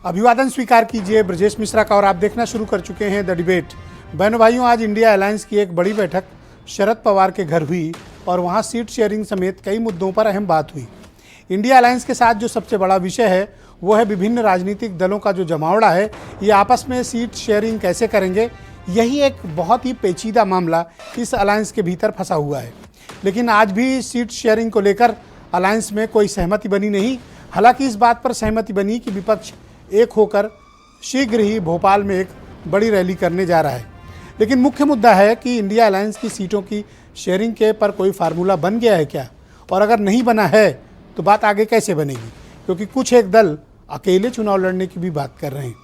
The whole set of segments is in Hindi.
अभिवादन स्वीकार कीजिए ब्रजेश मिश्रा का और आप देखना शुरू कर चुके हैं द डिबेट। बहनों भाइयों, आज इंडिया अलायंस की एक बड़ी बैठक शरद पवार के घर हुई और वहां सीट शेयरिंग समेत कई मुद्दों पर अहम बात हुई। इंडिया अलायंस के साथ जो सबसे बड़ा विषय है वो है विभिन्न राजनीतिक दलों का जो जमावड़ा है, ये आपस में सीट शेयरिंग कैसे करेंगे। यही एक बहुत ही पेचीदा मामला इस अलायंस के भीतर फंसा हुआ है। लेकिन आज भी सीट शेयरिंग को लेकर अलायंस में कोई सहमति बनी नहीं। हालांकि इस बात पर सहमति बनी कि विपक्ष एक होकर शीघ्र ही भोपाल में एक बड़ी रैली करने जा रहा है। लेकिन मुख्य मुद्दा है कि इंडिया अलायंस की सीटों की शेयरिंग के पर कोई फार्मूला बन गया है क्या, और अगर नहीं बना है तो बात आगे कैसे बनेगी, क्योंकि कुछ एक दल अकेले चुनाव लड़ने की भी बात कर रहे हैं।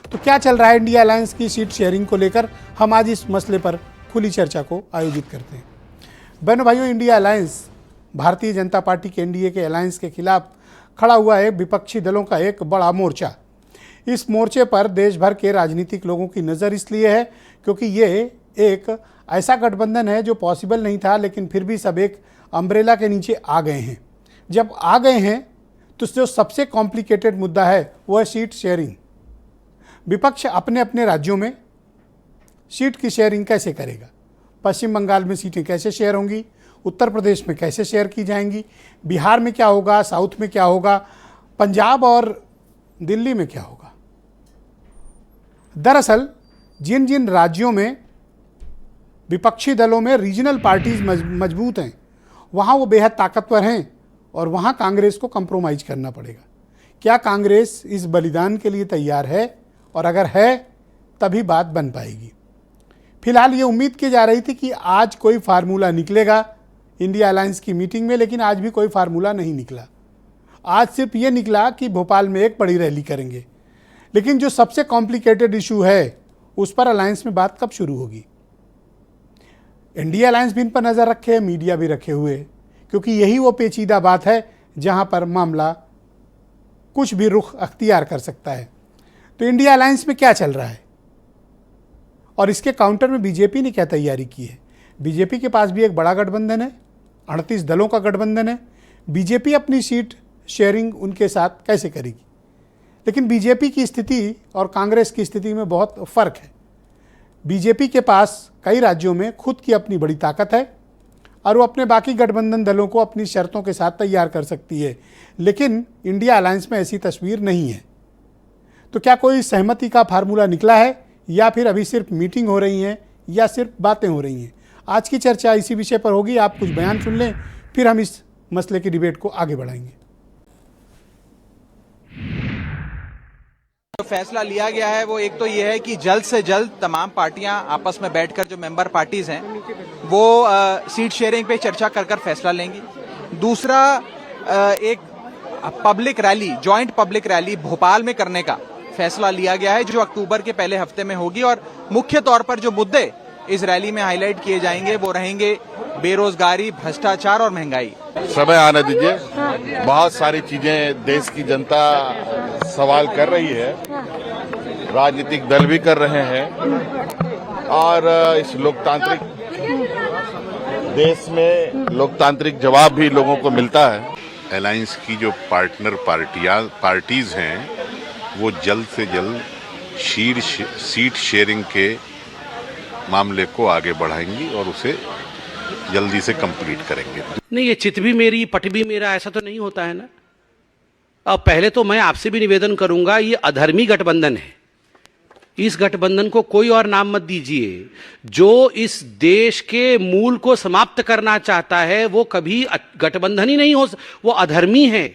तो क्या चल रहा है इंडिया अलायंस की सीट शेयरिंग को लेकर, हम आज इस मसले पर खुली चर्चा को आयोजित करते हैं। बहनों भाइयों, India alliance Bharatiya Janata party के एनडीए के अलायंस के खिलाफ खड़ा हुआ है विपक्षी दलों का एक बड़ा मोर्चा। इस मोर्चे पर देश भर के राजनीतिक लोगों की नज़र इसलिए है क्योंकि ये एक ऐसा गठबंधन है जो पॉसिबल नहीं था, लेकिन फिर भी सब एक अम्ब्रेला के नीचे आ गए हैं। जब आ गए हैं तो जो सबसे कॉम्प्लिकेटेड मुद्दा है वो है सीट शेयरिंग। विपक्ष अपने अपने राज्यों में सीट की शेयरिंग कैसे करेगा। पश्चिम बंगाल में सीटें कैसे शेयर होंगी, उत्तर प्रदेश में कैसे शेयर की जाएंगी, बिहार में क्या होगा, साउथ में क्या होगा, पंजाब और दिल्ली में क्या होगा। दरअसल जिन जिन राज्यों में विपक्षी दलों में रीजनल पार्टीज मजबूत हैं, वहाँ वो बेहद ताकतवर हैं और वहाँ कांग्रेस को कंप्रोमाइज करना पड़ेगा। क्या कांग्रेस इस बलिदान के लिए तैयार है, और अगर है तभी बात बन पाएगी। फिलहाल ये उम्मीद की जा रही थी कि आज कोई फार्मूला निकलेगा इंडिया अलायंस की मीटिंग में, लेकिन आज भी कोई फार्मूला नहीं निकला। आज सिर्फ ये निकला कि भोपाल में एक बड़ी रैली करेंगे। लेकिन जो सबसे कॉम्प्लिकेटेड इशू है उस पर अलायंस में बात कब शुरू होगी। इंडिया अलायंस भी इन पर नज़र रखे, मीडिया भी रखे हुए, क्योंकि यही वो पेचीदा बात है जहां पर मामला कुछ भी रुख अख्तियार कर सकता है। तो इंडिया अलायंस में क्या चल रहा है और इसके काउंटर में बीजेपी ने क्या तैयारी की है। बीजेपी के पास भी एक बड़ा गठबंधन है, 38 दलों का गठबंधन है। बीजेपी अपनी सीट शेयरिंग उनके साथ कैसे करेगी। लेकिन बीजेपी की स्थिति और कांग्रेस की स्थिति में बहुत फ़र्क है। बीजेपी के पास कई राज्यों में खुद की अपनी बड़ी ताकत है और वो अपने बाकी गठबंधन दलों को अपनी शर्तों के साथ तैयार कर सकती है। लेकिन इंडिया अलायंस में ऐसी तस्वीर नहीं है। तो क्या कोई सहमति का फार्मूला निकला है, या फिर अभी सिर्फ मीटिंग हो रही है, या सिर्फ बातें हो रही हैं। आज की चर्चा इसी विषय पर होगी। आप कुछ बयान सुन लें, फिर हम इस मसले की डिबेट को आगे बढ़ाएंगे। जो फैसला लिया गया है वो एक तो ये है कि जल्द से जल्द तमाम पार्टियां आपस में बैठकर, जो मेंबर पार्टीज हैं वो सीट शेयरिंग पे चर्चा कर फैसला लेंगी। दूसरा, एक public rally, joint public rally Bhopal में करने का फैसला लिया गया है, जो अक्टूबर के पहले हफ्ते में होगी। और मुख्य तौर पर जो मुद्दे इस रैली में हाईलाइट किए जाएंगे वो रहेंगे बेरोजगारी, भ्रष्टाचार और महंगाई। समय आने दीजिए, बहुत सारी चीजें देश की जनता सवाल कर रही है, राजनीतिक दल भी कर रहे हैं, और इस लोकतांत्रिक देश में लोकतांत्रिक जवाब भी लोगों को मिलता है। अलायंस की जो पार्टनर पार्टीज हैं वो जल्द से जल्द सीट शेयरिंग के मामले को आगे बढ़ाएंगी और उसे जल्दी से कंप्लीट करेंगे। नहीं, ये चित भी मेरी पट भी मेरा, ऐसा तो नहीं होता है ना। अब पहले तो मैं आपसे भी निवेदन करूंगा, ये अधर्मी गठबंधन है। इस गठबंधन को कोई और नाम मत दीजिए। जो इस देश के मूल को समाप्त करना चाहता है वो कभी गठबंधन ही नहीं हो, वो अधर्मी है।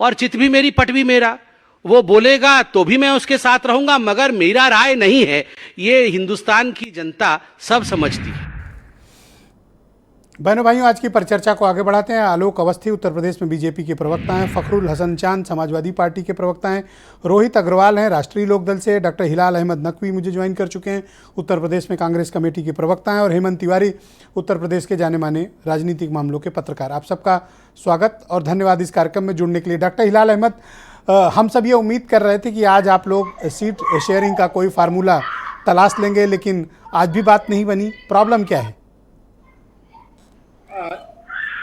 और चित भी मेरी पट भी मेरा, वो बोलेगा तो भी मैं उसके साथ रहूंगा, मगर मेरा राय नहीं है। ये हिंदुस्तान की जनता सब समझती है। बहनों भाइयों, आज की परिचर्चा को आगे बढ़ाते हैं। आलोक अवस्थी उत्तर प्रदेश में बीजेपी के प्रवक्ता हैं, फखरुल हसन चांद समाजवादी पार्टी के प्रवक्ता हैं, रोहित अग्रवाल हैं राष्ट्रीय लोकदल से, डॉक्टर हिलाल अहमद नकवी मुझे ज्वाइन कर चुके हैं, उत्तर प्रदेश में कांग्रेस कमेटी के प्रवक्ता हैं, और हेमंत तिवारी उत्तर प्रदेश के जाने माने राजनीतिक मामलों के पत्रकार। आप सबका स्वागत और धन्यवाद इस कार्यक्रम में जुड़ने के लिए। डॉक्टर हिलाल अहमद, हम सब ये उम्मीद कर रहे थे कि आज आप लोग सीट शेयरिंग का कोई फार्मूला तलाश लेंगे, लेकिन आज भी बात नहीं बनी। प्रॉब्लम क्या है?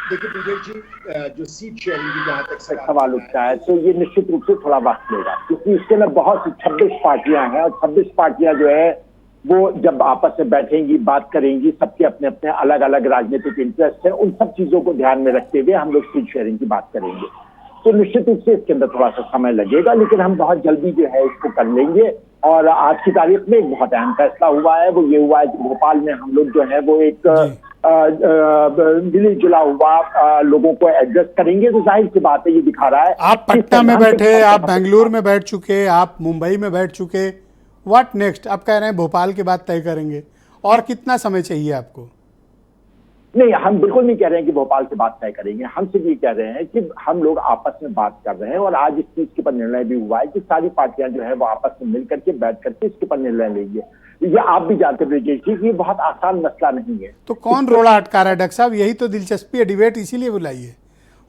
देखिए ब्रिजेश जी, जो सीट शेयरिंग की जहां तक सवाल उठता है तो ये निश्चित रूप से थोड़ा वक्त लेगा, क्योंकि इसके अंदर बहुत सी 26 पार्टियां हैं और 26 पार्टियां जो है वो जब आपस में बैठेंगी, बात करेंगी, सबके अपने अपने अलग अलग राजनीतिक इंटरेस्ट है, उन सब चीजों को ध्यान में रखते हुए हम लोग सीट शेयरिंग की बात करेंगे। तो निश्चित रूप से इसके अंदर थोड़ा सा समय लगेगा, लेकिन हम बहुत जल्दी जो है इसको कर लेंगे। और आज की तारीख में एक बहुत अहम फैसला हुआ है, वो ये हुआ है कि भोपाल में हम लोग जो है वो एक मिली जुला हुआ लोगों को एडजस्ट करेंगे। तो जाहिर सी बात है, ये दिखा रहा है आप पटना में बैठे, आप बेंगलुरु में बैठ चुके, आप मुंबई में बैठ चुके, व्हाट नेक्स्ट? अब कह रहे हैं भोपाल की बात तय करेंगे, और कितना समय चाहिए आपको? नहीं, हम बिल्कुल नहीं कह रहे हैं कि भोपाल से बात तय करेंगे। हम सिर्फ ये कह रहे हैं कि हम लोग आपस में बात कर रहे हैं और आज इस चीज के ऊपर निर्णय भी हुआ है कि सारी पार्टियां जो है वो आपस में मिल करके बैठ करके इसके ऊपर निर्णय लेंगे। ये आप भी जानते हैं ब्रिजेश जी, ये बहुत आसान मसला नहीं है। तो कौन रोड़ा अटका रहा है डॉक्टर साहब? यही तो दिलचस्पी है, डिबेट इसीलिए बुलाई है।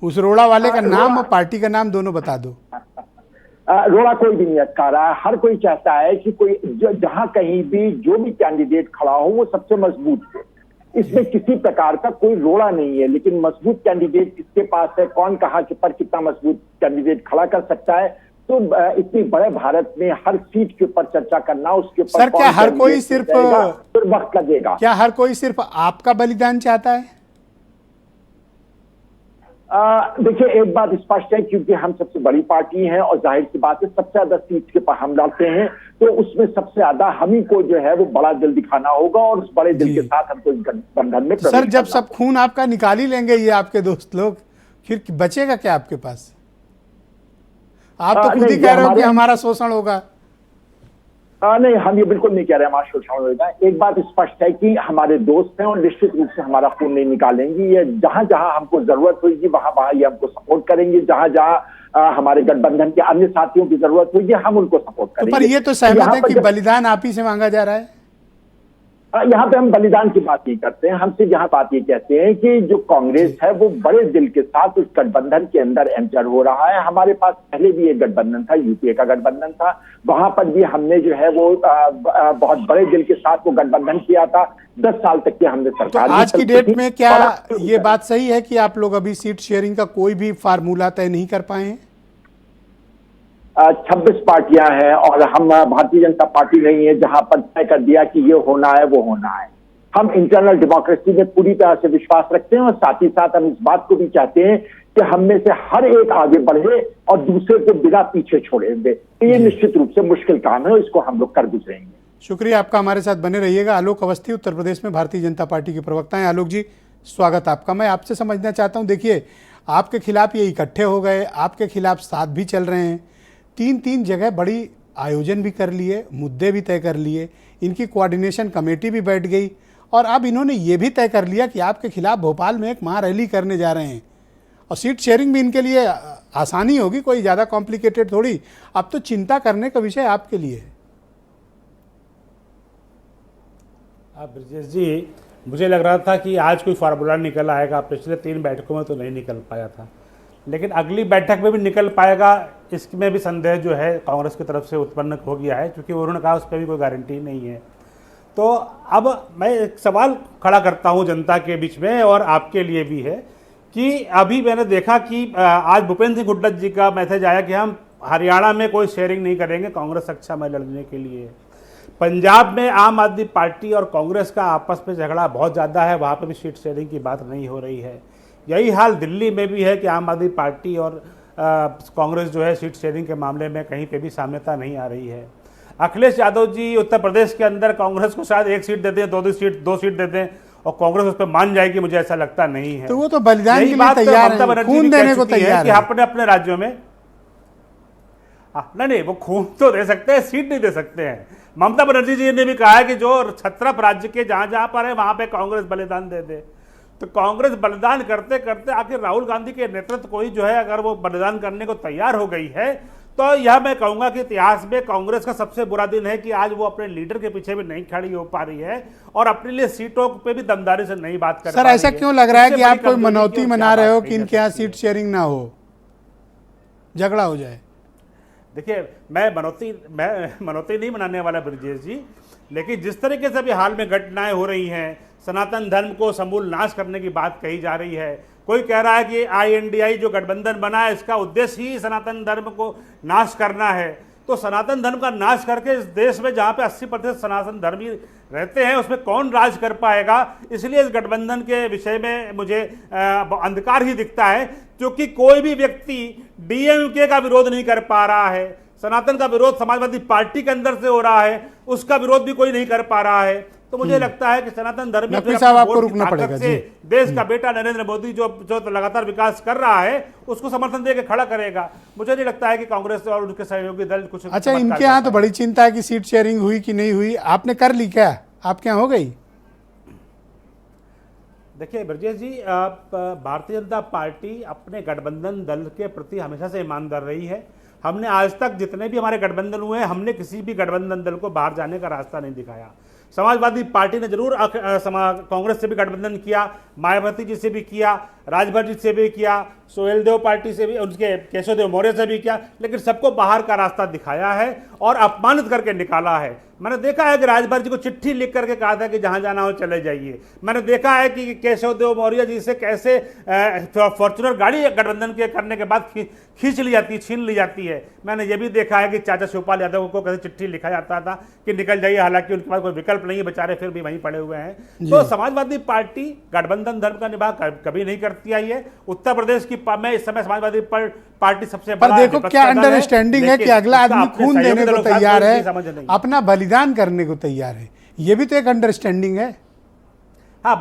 उस रोड़ा वाले का नाम और पार्टी का नाम दोनों बता दो। रोड़ा कोई भी नहीं अटका रहा है। हर कोई चाहता है कि कोई जहां कहीं भी जो भी कैंडिडेट खड़ा हो वो सबसे मजबूत हो। इसमें किसी प्रकार का कोई रोड़ा नहीं है, लेकिन मजबूत कैंडिडेट किसके पास है, कौन कहां के पर कितना मजबूत कैंडिडेट खड़ा कर सकता है, तो इतनी बड़े भारत में हर सीट के ऊपर चर्चा करना, उसके ऊपर सर क्या हर कोई सिर्फ वक्त लगेगा? क्या हर कोई सिर्फ आपका बलिदान चाहता है? देखिए, एक बात स्पष्ट है, क्योंकि हम सबसे बड़ी पार्टी हैं और जाहिर सी बात है सबसे ज्यादा सीट के पर हम लड़ते हैं, तो उसमें सबसे ज्यादा हम ही को जो है वो बड़ा दिल दिखाना होगा और उस बड़े दिल के साथ हमको इस गठबंधन में सर जब सब खून आपका निकाल ही लेंगे ये आपके दोस्त लोग, फिर बचेगा क्या आपके पास? आप तो खुद ही कह रहे हो कि हमारा शोषण होगा। नहीं, हम ये बिल्कुल नहीं कह रहे हमारा शोषण होगा। एक बात स्पष्ट है कि हमारे दोस्त हैं और निश्चित रूप से हमारा खून नहीं निकालेंगे। ये जहां जहां हमको जरूरत होगी वहां वहां ये हमको सपोर्ट करेंगे, जहां जहां हमारे गठबंधन के अन्य साथियों की जरूरत होगी हम उनको सपोर्ट करेंगे। पर ये तो सहमत है कि बलिदान आप ही से मांगा जा रहा है। यहाँ पे हम बलिदान की बात नहीं करते हैं, हम सिर्फ यहाँ बात ये कहते हैं कि जो कांग्रेस है वो बड़े दिल के साथ उस गठबंधन के अंदर एंटर हो रहा है। हमारे पास पहले भी एक गठबंधन था, यूपीए का गठबंधन था, वहां पर भी हमने जो है वो बहुत बड़े दिल के साथ वो गठबंधन किया था। 10 साल तक की हमने सरकार। तो आज की डेट में क्या ये बात सही है कि आप लोग अभी सीट शेयरिंग का कोई भी फार्मूला तय नहीं कर पाए हैं? 26 पार्टियां हैं और हम भारतीय जनता पार्टी नहीं है जहां पर तय कर दिया कि ये होना है वो होना है। हम इंटरनल डेमोक्रेसी में पूरी तरह से विश्वास रखते हैं और साथ ही साथ हम इस बात को भी चाहते हैं कि हम में से हर एक आगे बढ़े और दूसरे को बिना पीछे छोड़ेंगे। तो ये निश्चित रूप से मुश्किल काम है, इसको हम लोग कर गुजरेंगे। शुक्रिया आपका, हमारे साथ बने रहिएगा। आलोक अवस्थी उत्तर प्रदेश में भारतीय जनता पार्टी के प्रवक्ता हैं। आलोक जी स्वागत आपका। मैं आपसे समझना चाहता हूँ, देखिए आपके खिलाफ ये इकट्ठे हो गए, आपके खिलाफ साथ भी चल रहे हैं, 3 जगह बड़ी आयोजन भी कर लिए, मुद्दे भी तय कर लिए, इनकी कोऑर्डिनेशन कमेटी भी बैठ गई और अब इन्होंने ये भी तय कर लिया कि आपके खिलाफ भोपाल में एक महारैली करने जा रहे हैं और सीट शेयरिंग भी इनके लिए आसानी होगी, कोई ज़्यादा कॉम्प्लिकेटेड थोड़ी। अब तो चिंता करने का विषय आपके लिए है। ब्रजेश जी, मुझे लग रहा था कि आज कोई फार्मूला निकल आएगा, पिछले 3 बैठकों में तो नहीं निकल पाया था, लेकिन अगली बैठक में भी निकल पाएगा इसमें भी संदेह जो है कांग्रेस की तरफ से उत्पन्न हो गया है, क्योंकि उन्होंने कहा उस पर भी कोई गारंटी नहीं है। तो अब मैं एक सवाल खड़ा करता हूं जनता के बीच में और आपके लिए भी है कि अभी मैंने देखा कि आज भूपेंद्र सिंह हुड्डा जी का मैसेज आया कि हम हरियाणा में कोई शेयरिंग नहीं करेंगे, कांग्रेस सक्षा में लड़ने के लिए। पंजाब में आम आदमी पार्टी और कांग्रेस का आपस में झगड़ा बहुत ज़्यादा है, वहाँ पर भी सीट शेयरिंग की बात नहीं हो रही है। यही हाल दिल्ली में भी है कि आम आदमी पार्टी और कांग्रेस जो है सीट शेयरिंग के मामले में कहीं पे भी साम्यता नहीं आ रही है। अखिलेश यादव जी उत्तर प्रदेश के अंदर कांग्रेस को शायद 1 सीट दे दें, 2 सीट दे दें और कांग्रेस उस पर मान जाएगी, मुझे ऐसा लगता नहीं है। तो वो तो बलिदान के लिए तैयार है, खून देने को तैयार है कि अपने अपने राज्यों में नहीं, वो खून तो दे सकते हैं, सीट नहीं दे सकते हैं। ममता बनर्जी जी ने भी कहा है कि जो 17 राज्य के जहां जहां पर है वहां पे कांग्रेस बलिदान दे दे। तो कांग्रेस बलिदान करते करते आखिर राहुल गांधी के नेतृत्व को ही जो है अगर वो बलिदान करने को तैयार हो गई है, तो यह मैं कहूंगा कि इतिहास में कांग्रेस का सबसे बुरा दिन है कि आज वो अपने लीडर के पीछे भी नहीं खड़ी हो पा रही है और अपने लिए सीटों पे भी दमदारी से नहीं बात कर रही है। सर ऐसा क्यों लग रहा है कि आप कोई मनौती मना रहे हो कि इनके यहाँ सीट शेयरिंग ना हो, झगड़ा हो जाए? देखिए, मैं मनौती नहीं मनाने वाला ब्रजेश जी, लेकिन जिस तरीके से अभी हाल में घटनाएं हो रही हैं, सनातन धर्म को समूल नाश करने की बात कही जा रही है, कोई कह रहा है कि INDI जो गठबंधन बना है इसका उद्देश्य ही सनातन धर्म को नाश करना है। तो सनातन धर्म का नाश करके इस देश में जहाँ पे 80% सनातन धर्मी रहते हैं उसमें कौन राज कर पाएगा। इसलिए इस गठबंधन के विषय में मुझे अंधकार ही दिखता है, क्योंकि कोई भी व्यक्ति DMK का विरोध नहीं कर पा रहा है, सनातन का विरोध समाजवादी पार्टी के अंदर से हो रहा है, उसका विरोध भी कोई नहीं कर पा रहा है। तो मुझे लगता है कि सनातन धर्म नकवी साहब आपको रुकना पड़ेगा जी। देश का बेटा नरेंद्र मोदी जो लगातार विकास कर रहा है उसको समर्थन देकर खड़ा करेगा। मुझे नहीं लगता है कि कांग्रेस और उनके सहयोगी दल कुछ। अच्छा, इनके यहाँ तो बड़ी चिंता है कि सीट शेयरिंग हुई कि नहीं हुई, आपने कर ली क्या? आपके यहाँ हो गई? देखिए ब्रजेश जी, भारतीय जनता पार्टी अपने गठबंधन दल के प्रति हमेशा से ईमानदार रही है। हमने आज तक जितने भी हमारे गठबंधन हुए हैं, हमने किसी भी गठबंधन दल को बाहर जाने का रास्ता नहीं दिखाया। समाजवादी पार्टी ने जरूर कांग्रेस से भी गठबंधन किया, मायावती जी से भी किया, राजभर जी से भी किया, सोहेल देव पार्टी से भी, उनके केशव देव मौर्य से भी किया, लेकिन सबको बाहर का रास्ता दिखाया है और अपमानित करके निकाला है। मैंने देखा है कि राजभर जी को चिट्ठी लिख करके कहा था कि जहां जाना हो चले जाइए। मैंने देखा है कि केशव देव मौर्य जी से कैसे फॉर्चुनर गाड़ी गठबंधन के करने के बाद खींच ली जाती, छीन ली जाती है। मैंने ये भी देखा है कि चाचा शिवपाल यादव को कैसे चिट्ठी लिखा जाता था कि निकल जाइए, हालांकि उनके पास कोई विकल्प नहीं है, बेचारे फिर भी वहीं पड़े हुए हैं। तो समाजवादी पार्टी गठबंधन धर्म का निभा कभी नहीं करती आई है। उत्तर प्रदेश की में इस समय समाजवादी पार्टी सबसे पर देखो क्या अंडरस्टैंडिंग है कि अगला आदमी खून देने को तैयार है, अपना बलिदान करने को तैयार है, ये भी तो एक अंडरस्टैंडिंग है। हाँ,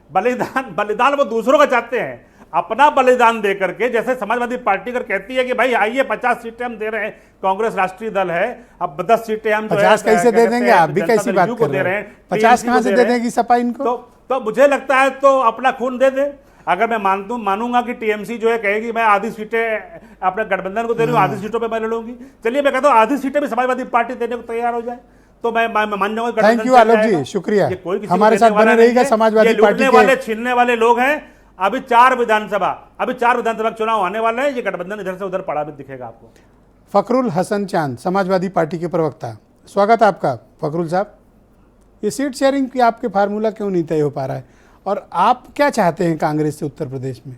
बलिदान वो दूसरों का चाहते हैं, अपना बलिदान दे करके। जैसे समाजवादी पार्टी अगर कहती है कि भाई आइए 50 सीटें हम दे रहे हैं, कांग्रेस राष्ट्रीय दल है, अब 10 सीटें हम 50 कैसे दे देंगे? आप भी कैसी बात कर रहे हैं? 50 कहां से दे देंगी सपा इनको? तो मुझे लगता है तो अपना खून दे दे। अगर मैं मानूंगा कि TMC जो है कहेगी मैं आधी सीटें अपने गठबंधन को दे रही हूँ, आधी सीटों पे मैं लड़ूंगी, चलिए मैं कहता हूँ आधी सीटें भी समाजवादी पार्टी देने को तैयार हो जाए तो मैं मान जाऊंगा। थैंक यू आलोक जी, शुक्रिया, हमारे साथ बने रहिएगा। समाजवादी पार्टी वाले छीनने वाले लोग हैं। अभी 4 विधानसभा चुनाव आने वाले हैं, ये गठबंधन इधर से उधर पड़ा भी दिखेगा आपको। फखरुल हसन चांद, समाजवादी पार्टी के प्रवक्ता, स्वागत है आपका फखरुल साहब। ये सीट शेयरिंग की आपके फार्मूला क्यों नहीं तय हो पा रहा है और आप क्या चाहते हैं कांग्रेस से उत्तर प्रदेश में?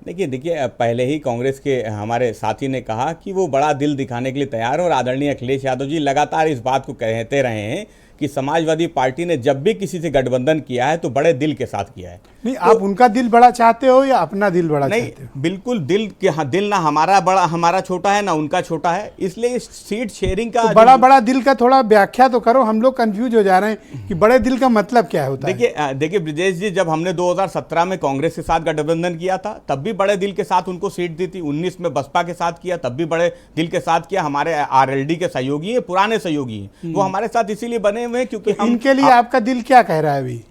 देखिए पहले ही कांग्रेस के हमारे साथी ने कहा कि वो बड़ा दिल दिखाने के लिए तैयार है और आदरणीय अखिलेश यादव जी लगातार इस बात को कहते रहे हैं कि समाजवादी पार्टी ने जब भी किसी से गठबंधन किया है तो बड़े दिल के साथ किया है। नहीं, आप उनका दिल बड़ा चाहते हो या अपना दिल बड़ा नहीं, चाहते हो? बिल्कुल दिल ना हमारा बड़ा, हमारा छोटा है ना उनका छोटा है, इसलिए सीट शेयरिंग का तो बड़ा दिल का थोड़ा व्याख्या तो करो, हम लोग कंफ्यूज हो जा रहे हैं कि बड़े दिल का मतलब क्या होता है। देखिए ब्रिजेश जी, जब हमने 2017 में कांग्रेस के साथ गठबंधन किया था तब भी बड़े दिल के साथ उनको सीट दी थी, 19 में बसपा के साथ किया तब भी बड़े दिल के साथ किया। हमारे RLD के सहयोगी हैं, पुराने सहयोगी हैं, वो हमारे साथ इसीलिए बने हुए हैं क्योंकि हम के लिए आपका दिल क्या कह रहा है अभी?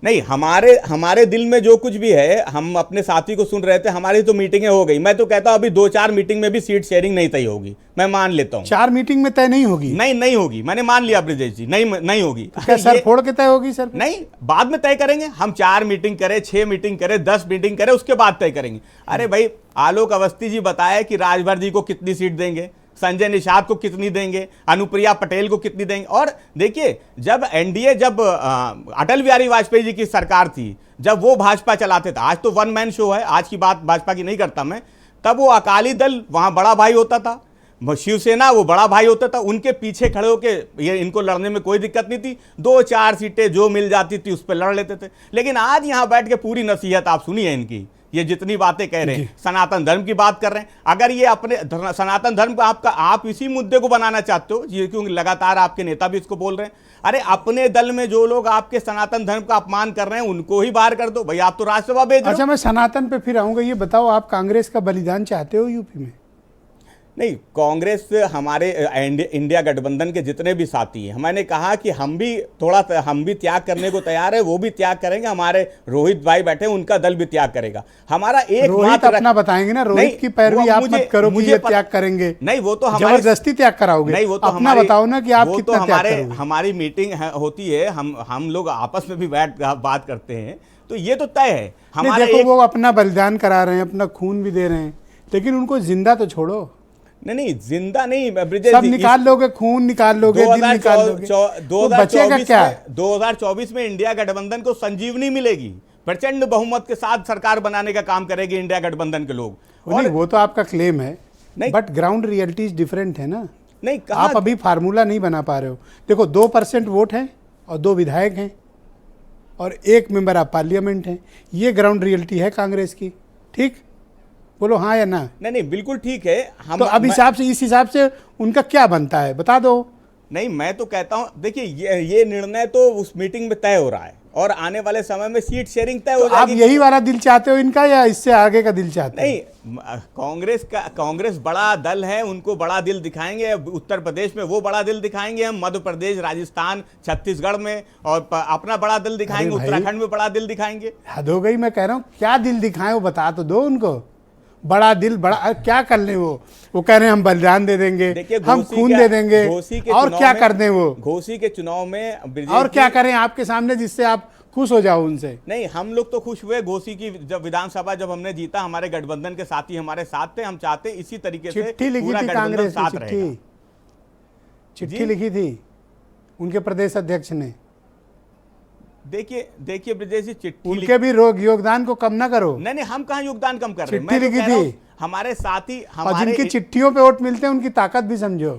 नहीं, हमारे दिल में जो कुछ भी है, हम अपने साथी को सुन रहे थे, हमारी तो मीटिंगें हो गई। मैं तो कहता हूं अभी 2-4 मीटिंग में भी सीट शेयरिंग नहीं तय होगी, मैं मान लेता हूं। 4 मीटिंग में तय नहीं होगी? नहीं होगी, मैंने मान लिया ब्रिजेश जी, नहीं होगी। क्या सर फोड़ के तय होगी? सर नहीं, बाद में तय करेंगे। हम 4 मीटिंग करें, 6 मीटिंग करें, 10 मीटिंग करें, उसके बाद तय करेंगे। अरे भाई, आलोक अवस्थी जी बताए कि राजभर जी को कितनी सीट देंगे, संजय निषाद को कितनी देंगे, अनुप्रिया पटेल को कितनी देंगे। और देखिए, जब NDA, जब अटल बिहारी वाजपेयी जी की सरकार थी, जब वो भाजपा चलाते थे, आज तो वन मैन शो है, आज की बात भाजपा की नहीं करता मैं, तब वो अकाली दल वहां बड़ा भाई होता था, शिवसेना वो बड़ा भाई होता था, उनके पीछे खड़े होकर ये इनको लड़ने में कोई दिक्कत नहीं थी, 2-4 सीटें जो मिल जाती थी उस पर लड़ लेते थे। लेकिन आज यहां बैठ के पूरी नसीहत आप सुनिए इनकी, ये जितनी बातें कह रहे हैं, सनातन धर्म की बात कर रहे हैं। अगर ये अपने सनातन धर्म को आप इसी मुद्दे को बनाना चाहते हो, ये क्योंकि लगातार आपके नेता भी इसको बोल रहे हैं, अरे अपने दल में जो लोग आपके सनातन धर्म का अपमान कर रहे हैं उनको ही बाहर कर दो भाई, आप तो राज्यसभा भेज रहे हो। अच्छा, मैं सनातन पे फिर आऊंगा, ये बताओ आप कांग्रेस का बलिदान चाहते हो यूपी में? नहीं, कांग्रेस हमारे इंडिया गठबंधन के जितने भी साथी हैं, मैंने कहा कि हम भी त्याग करने को तैयार है, वो भी त्याग करेंगे। हमारे रोहित भाई बैठे, उनका दल भी त्याग करेगा। हमारा एक रोहित अपना बताएंगे ना, रोहित की पैरवी आप मत करो कि ये त्याग करेंगे। नहीं, वो तो जबरदस्ती त्याग कराओगे। नहीं, वो तो अपना बताओ ना कि आप कितना त्याग करोगे। हमारी मीटिंग होती है, हम लोग आपस में भी बैठ बात करते हैं, तो ये तो तय है हमारे। देखो, वो अपना बलिदान करा रहे हैं, अपना खून भी दे रहे हैं, लेकिन उनको जिंदा तो छोड़ो। नहीं, जिंदा नहीं ब्रिजेश, सब निकाल लोगे, खून निकाल लोगे, दिल निकाल लोगे, तो बचेगा क्या? 2024 में इंडिया गठबंधन को संजीवनी मिलेगी, प्रचंड बहुमत के साथ सरकार बनाने का काम करेगी इंडिया गठबंधन के लोग। नहीं, वो तो आपका क्लेम है, नहीं। बट ग्राउंड रियलिटीज डिफरेंट है ना। नहीं, आप अभी फार्मूला नहीं बना पा रहे हो। देखो 2% वोट हैं और 2 विधायक हैं और 1 मेंबर ऑफ पार्लियामेंट हैं। ये ग्राउंड रियलिटी है कांग्रेस की। ठीक, बोलो हाँ या ना। नहीं, बिल्कुल ठीक है। हम तो अब इस हिसाब से उनका क्या बनता है बता दो। नहीं, मैं तो कहता हूं, देखिए ये निर्णय तो उस मीटिंग में तय हो रहा है और आने वाले समय में सीट शेयरिंग तय हो तो आप जाएगी। यही वाला दिल चाहते हो इनका या इससे आगे का दिल चाहते हो? नहीं, कांग्रेस बड़ा दल है, उनको बड़ा दिल दिखाएंगे। उत्तर प्रदेश में वो बड़ा दिल दिखाएंगे, हम मध्य प्रदेश, राजस्थान, छत्तीसगढ़ में और अपना बड़ा दिल दिखाएंगे, उत्तराखंड में बड़ा दिल दिखाएंगे। हद हो गई, मैं कह रहा हूँ क्या दिल दिखाएं वो बता तो दो उनको। बड़ा दिल, बड़ा क्या कर ले वो कह रहे हैं हम बलिदान दे देंगे, हम खून दे देंगे, और क्या कर दें वो घोसी के चुनाव में और क्या करें आपके सामने जिससे आप खुश हो जाओ उनसे। नहीं, हम लोग तो खुश हुए घोसी की जब विधानसभा जब हमने जीता, हमारे गठबंधन के साथी हमारे साथ थे। हम चाहते इसी तरीके से चिट्ठी लिखी पूरा थी गठबंधन कांग्रेस साथ ने, रहेगा। चिट्ठी लिखी थी उनके प्रदेश अध्यक्ष ने। देखिए ब्रजेश जी, चिट्ठी उनके भी योगदान को कम ना करो। नहीं, हम कहाँ योगदान कम कर रहे हैं। चिट्ठी लिखी थी, हमारे साथी और जिनकी चिट्ठियों पे वोट मिलते हैं उनकी ताकत भी समझो।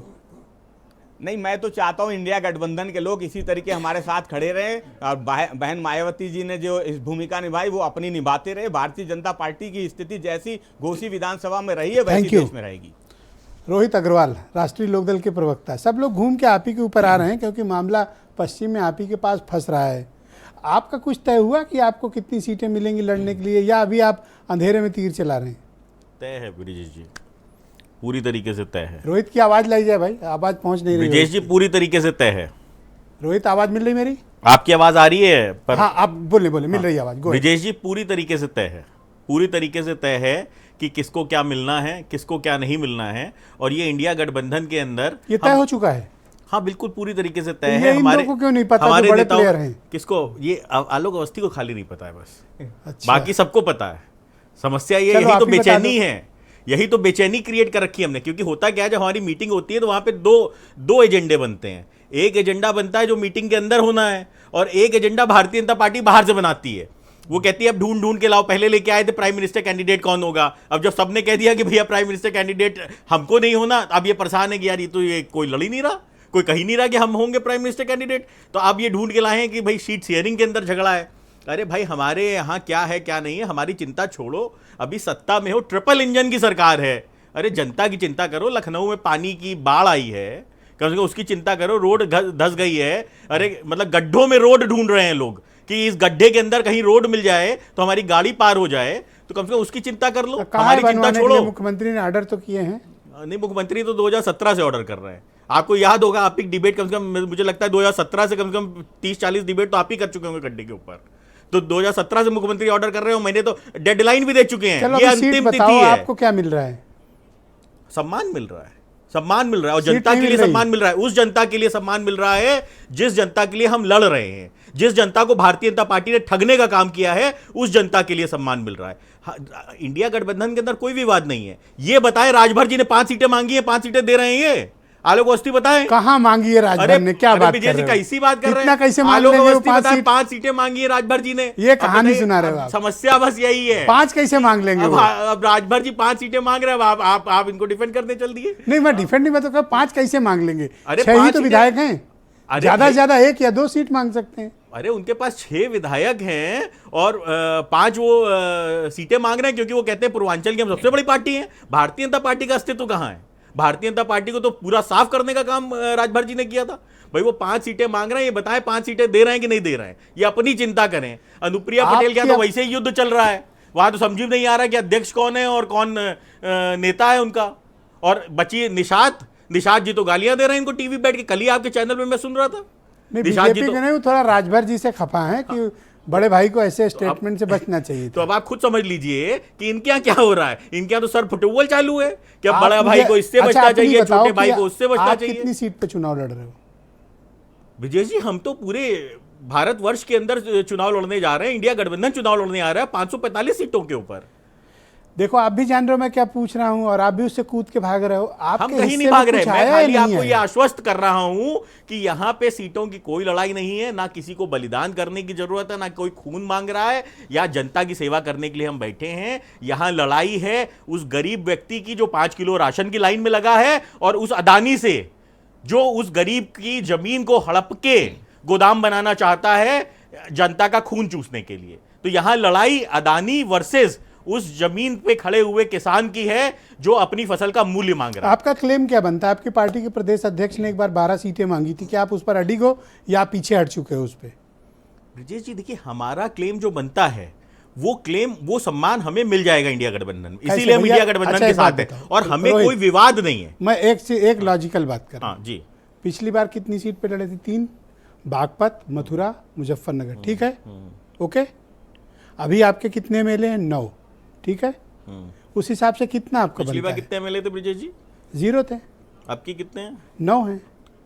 नहीं, मैं तो चाहता हूं इंडिया गठबंधन के लोग इसी तरीके हमारे साथ खड़े रहे और बहन मायावती जी ने जो इस भूमिका निभाई वो अपनी निभाते रहे। भारतीय जनता पार्टी की स्थिति जैसी घोसी विधानसभा में रही है वैसी देश में रहेगी। रोहित अग्रवाल, राष्ट्रीय लोकदल के प्रवक्ता। सब लोग घूम के आप ही के ऊपर आ रहे हैं क्योंकि मामला पश्चिम में आप ही के पास फंस रहा है। आपका कुछ तय हुआ कि आपको कितनी सीटें मिलेंगी लड़ने के लिए, या अभी आप अंधेरे में तीर चला रहे हैं? तय है ब्रिजेश जी, पूरी तरीके से तय है। रोहित की आवाज लाई जाए भाई, आवाज पहुंच नहीं रही। ब्रिजेश जी पूरी तरीके से तय है। रोहित, आवाज मिल रही मेरी? आपकी आवाज आ रही है पर हाँ, आप बोले मिल रही आवाज। ब्रिजेश जी पूरी तरीके से तय है, पूरी तरीके से तय है कि किसको क्या मिलना है, किसको क्या नहीं मिलना है। और ये इंडिया गठबंधन के अंदर ये तय हो चुका है। हाँ बिल्कुल पूरी तरीके से तय ये है। हमारे को क्यों नहीं पता, हमारे जो बड़े नेताओं प्लेयर हैं? किसको? ये आलोक अवस्थी को खाली नहीं पता है बस। अच्छा। बाकी सबको पता है। समस्या ये चलो, यही आप तो ही बता बेचैनी दो। है, यही तो बेचैनी क्रिएट कर रखी है हमने। क्योंकि होता क्या है, जब हमारी मीटिंग होती है तो वहां पे दो एजेंडे बनते हैं। एक एजेंडा बनता है जो मीटिंग के अंदर होना है, और एक एजेंडा भारतीय जनता पार्टी बाहर से बनाती है। वो कहती है अब ढूंढ के लाओ। पहले लेके आए थे प्राइम मिनिस्टर कैंडिडेट कौन होगा। अब जब सबने कह दिया कि भैया प्राइम मिनिस्टर कैंडिडेट हमको नहीं होना, अब ये परेशान है कि यार ये कोई लड़ ही नहीं रहा, कोई कही नहीं रहा कि हम होंगे प्राइम मिनिस्टर कैंडिडेट। तो अब ये ढूंढ के लाए हैं कि भाई सीट शेयरिंग के अंदर झगड़ा है। अरे भाई, हमारे यहाँ क्या है क्या नहीं है हमारी चिंता छोड़ो। अभी सत्ता में हो, ट्रिपल इंजन की सरकार है। अरे जनता की चिंता करो। लखनऊ में पानी की बाढ़ आई है, कम से कम उसकी चिंता करो। रोड धस गई है। अरे मतलब गड्ढों में रोड ढूंढ रहे हैं लोग कि इस गड्ढे के अंदर कहीं रोड मिल जाए तो हमारी गाड़ी पार हो जाए। तो कम से कम उसकी चिंता कर लो, हमारी चिंता छोड़ो। मुख्यमंत्री ने ऑर्डर तो किए हैं। नहीं, मुख्यमंत्री तो 2017 से ऑर्डर कर रहे हैं। आपको याद होगा, आप एक डिबेट कम से कम मुझे लगता है 2017 से कम 30-40 डिबेट तो आप ही कर चुके होंगे गड्ढे के ऊपर। तो 2017 से मुख्यमंत्री ऑर्डर कर रहे हो, मैंने तो डेडलाइन भी दे चुके हैं। चलो, ये अंतिम तिथि है। आपको क्या मिल रहा है? सम्मान मिल रहा है, सम्मान मिल रहा है। और जनता के लिए सम्मान मिल रहा है, उस जनता के लिए सम्मान मिल रहा है जिस जनता के लिए हम लड़ रहे हैं। जिस जनता को भारतीय जनता पार्टी ने ठगने का काम किया है, उस जनता के लिए सम्मान मिल रहा है। इंडिया गठबंधन के अंदर कोई विवाद नहीं है। ये बताए राजभर जी ने 5 सीटें मांगी है, 5 सीटें दे रहे हैं। आलोक अवस्थी बताए कहां मांगी है राजभर ने? क्या बात कर रहे हो? कैसी बात कर रहे इतना हैं? कैसे मांग आलोक लेंगे वो अवस्थी 5 बताए सीट? 5 सीटें मांगी है राजभर जी ने। ये कहानी सुना रहे हो आप। समस्या बस यही है। 5 कैसे मांग लेंगे वो? अब राजभर जी 5 सीटें मांग रहे हैं, आप इनको डिफेंड करने चल दिए। नहीं, मैं डिफेंड नहीं, मैं तो 5 कैसे मांग लेंगे? अरे 6 ही 5 तो सीटें- विधायक हैं, ज्यादा से ज्यादा 1 या 2 सीट मांग सकते हैं। अरे उनके पास 6 विधायक हैं और 5 वो सीटें मांग रहे हैं क्योंकि वो कहते हैं पूर्वांचल की हम सबसे बड़ी पार्टी है। भारतीय जनता पार्टी का अस्तित्व कहां है? भारतीय जनता पार्टी को तो पूरा साफ करने का काम राजभर जी ने किया था। भाई वो 5 सीटें मांग रहे हैं, ये बताएं 5 सीटें दे रहे हैं कि नहीं दे रहे हैं। ये अपनी चिंता करें। अनुप्रिया पटेल क्या तो वैसे ही युद्ध चल रहा है, वहां तो समझ नहीं आ रहा कि अध्यक्ष कौन है और कौन नेता है उनका। और बची निषाद जी तो गालियां दे रहे हैं इनको टीवी बैठ के। कल ही आपके चैनल में मैं सुन रहा था। बीजेपी के नहीं, थोड़ा राजभर जी से खफा है कि बड़े भाई को ऐसे स्टेटमेंट से बचना चाहिए। तो अब आप खुद समझ लीजिए कि इनके यहाँ क्या हो रहा है। इनके यहाँ तो सर फुटबॉल चालू है कि अब बड़ा भाई को इससे बचना चाहिए, छोटे भाई को उससे बचना चाहिए। कितनी सीट पे चुनाव लड़ रहे हो? विजय जी, हम तो पूरे भारतवर्ष के अंदर चुनाव लड़ने जा रहे हैं। इंडिया गठबंधन चुनाव लड़ने आ रहा है 545 सीटों के ऊपर। देखो आप भी जान रहे हो मैं क्या पूछ रहा हूं और आप भी उससे कूद के भाग रहे हो। हम आपके कहीं हिस्से नहीं में भाग रहे, कुछ मैं आया खाली या नहीं आपको ये आया? आश्वस्त कर रहा हूं कि यहां पे सीटों की कोई लड़ाई नहीं है, ना किसी को बलिदान करने की जरूरत है, ना कोई खून मांग रहा है, या जनता की सेवा करने के लिए हम बैठे हैं। यहां लड़ाई है उस गरीब व्यक्ति की जो 5 किलो राशन की लाइन में लगा है, और उस अदानी से जो उस गरीब की जमीन को हड़प के गोदाम बनाना चाहता है जनता का खून चूसने के लिए। तो यहां लड़ाई अदानी वर्सेस उस जमीन पे खड़े हुए किसान की है जो अपनी फसल का मूल्य मांग रहा है। आपका क्लेम क्या बनता है? आपकी पार्टी के प्रदेश अध्यक्ष ने एक बार 12 सीटें मांगी थी, क्या आप उस पर अडिग हो या आप पीछे हट चुके हो उस पर? ब्रिजेश जी देखिए, हमारा क्लेम जो बनता है वो क्लेम, वो सम्मान हमें मिल जाएगा इंडिया गठबंधन में, इसीलिए हम इंडिया गठबंधन के साथ है और हमें कोई विवाद नहीं है। मैं एक लॉजिकल बात कर रहा हूं। जी, पिछली बार कितनी सीट पे लड़े थे? 3, बागपत, मथुरा, मुजफ्फरनगर, ठीक है, ओके। अभी आपके कितने एमएलए हैं? 9, ठीक है। उस हिसाब से कितना आपका पिछली बार बनता है? कितने एमएलए थे ब्रिजेश जी? 0 थे। आपकी कितने हैं? 9 हैं।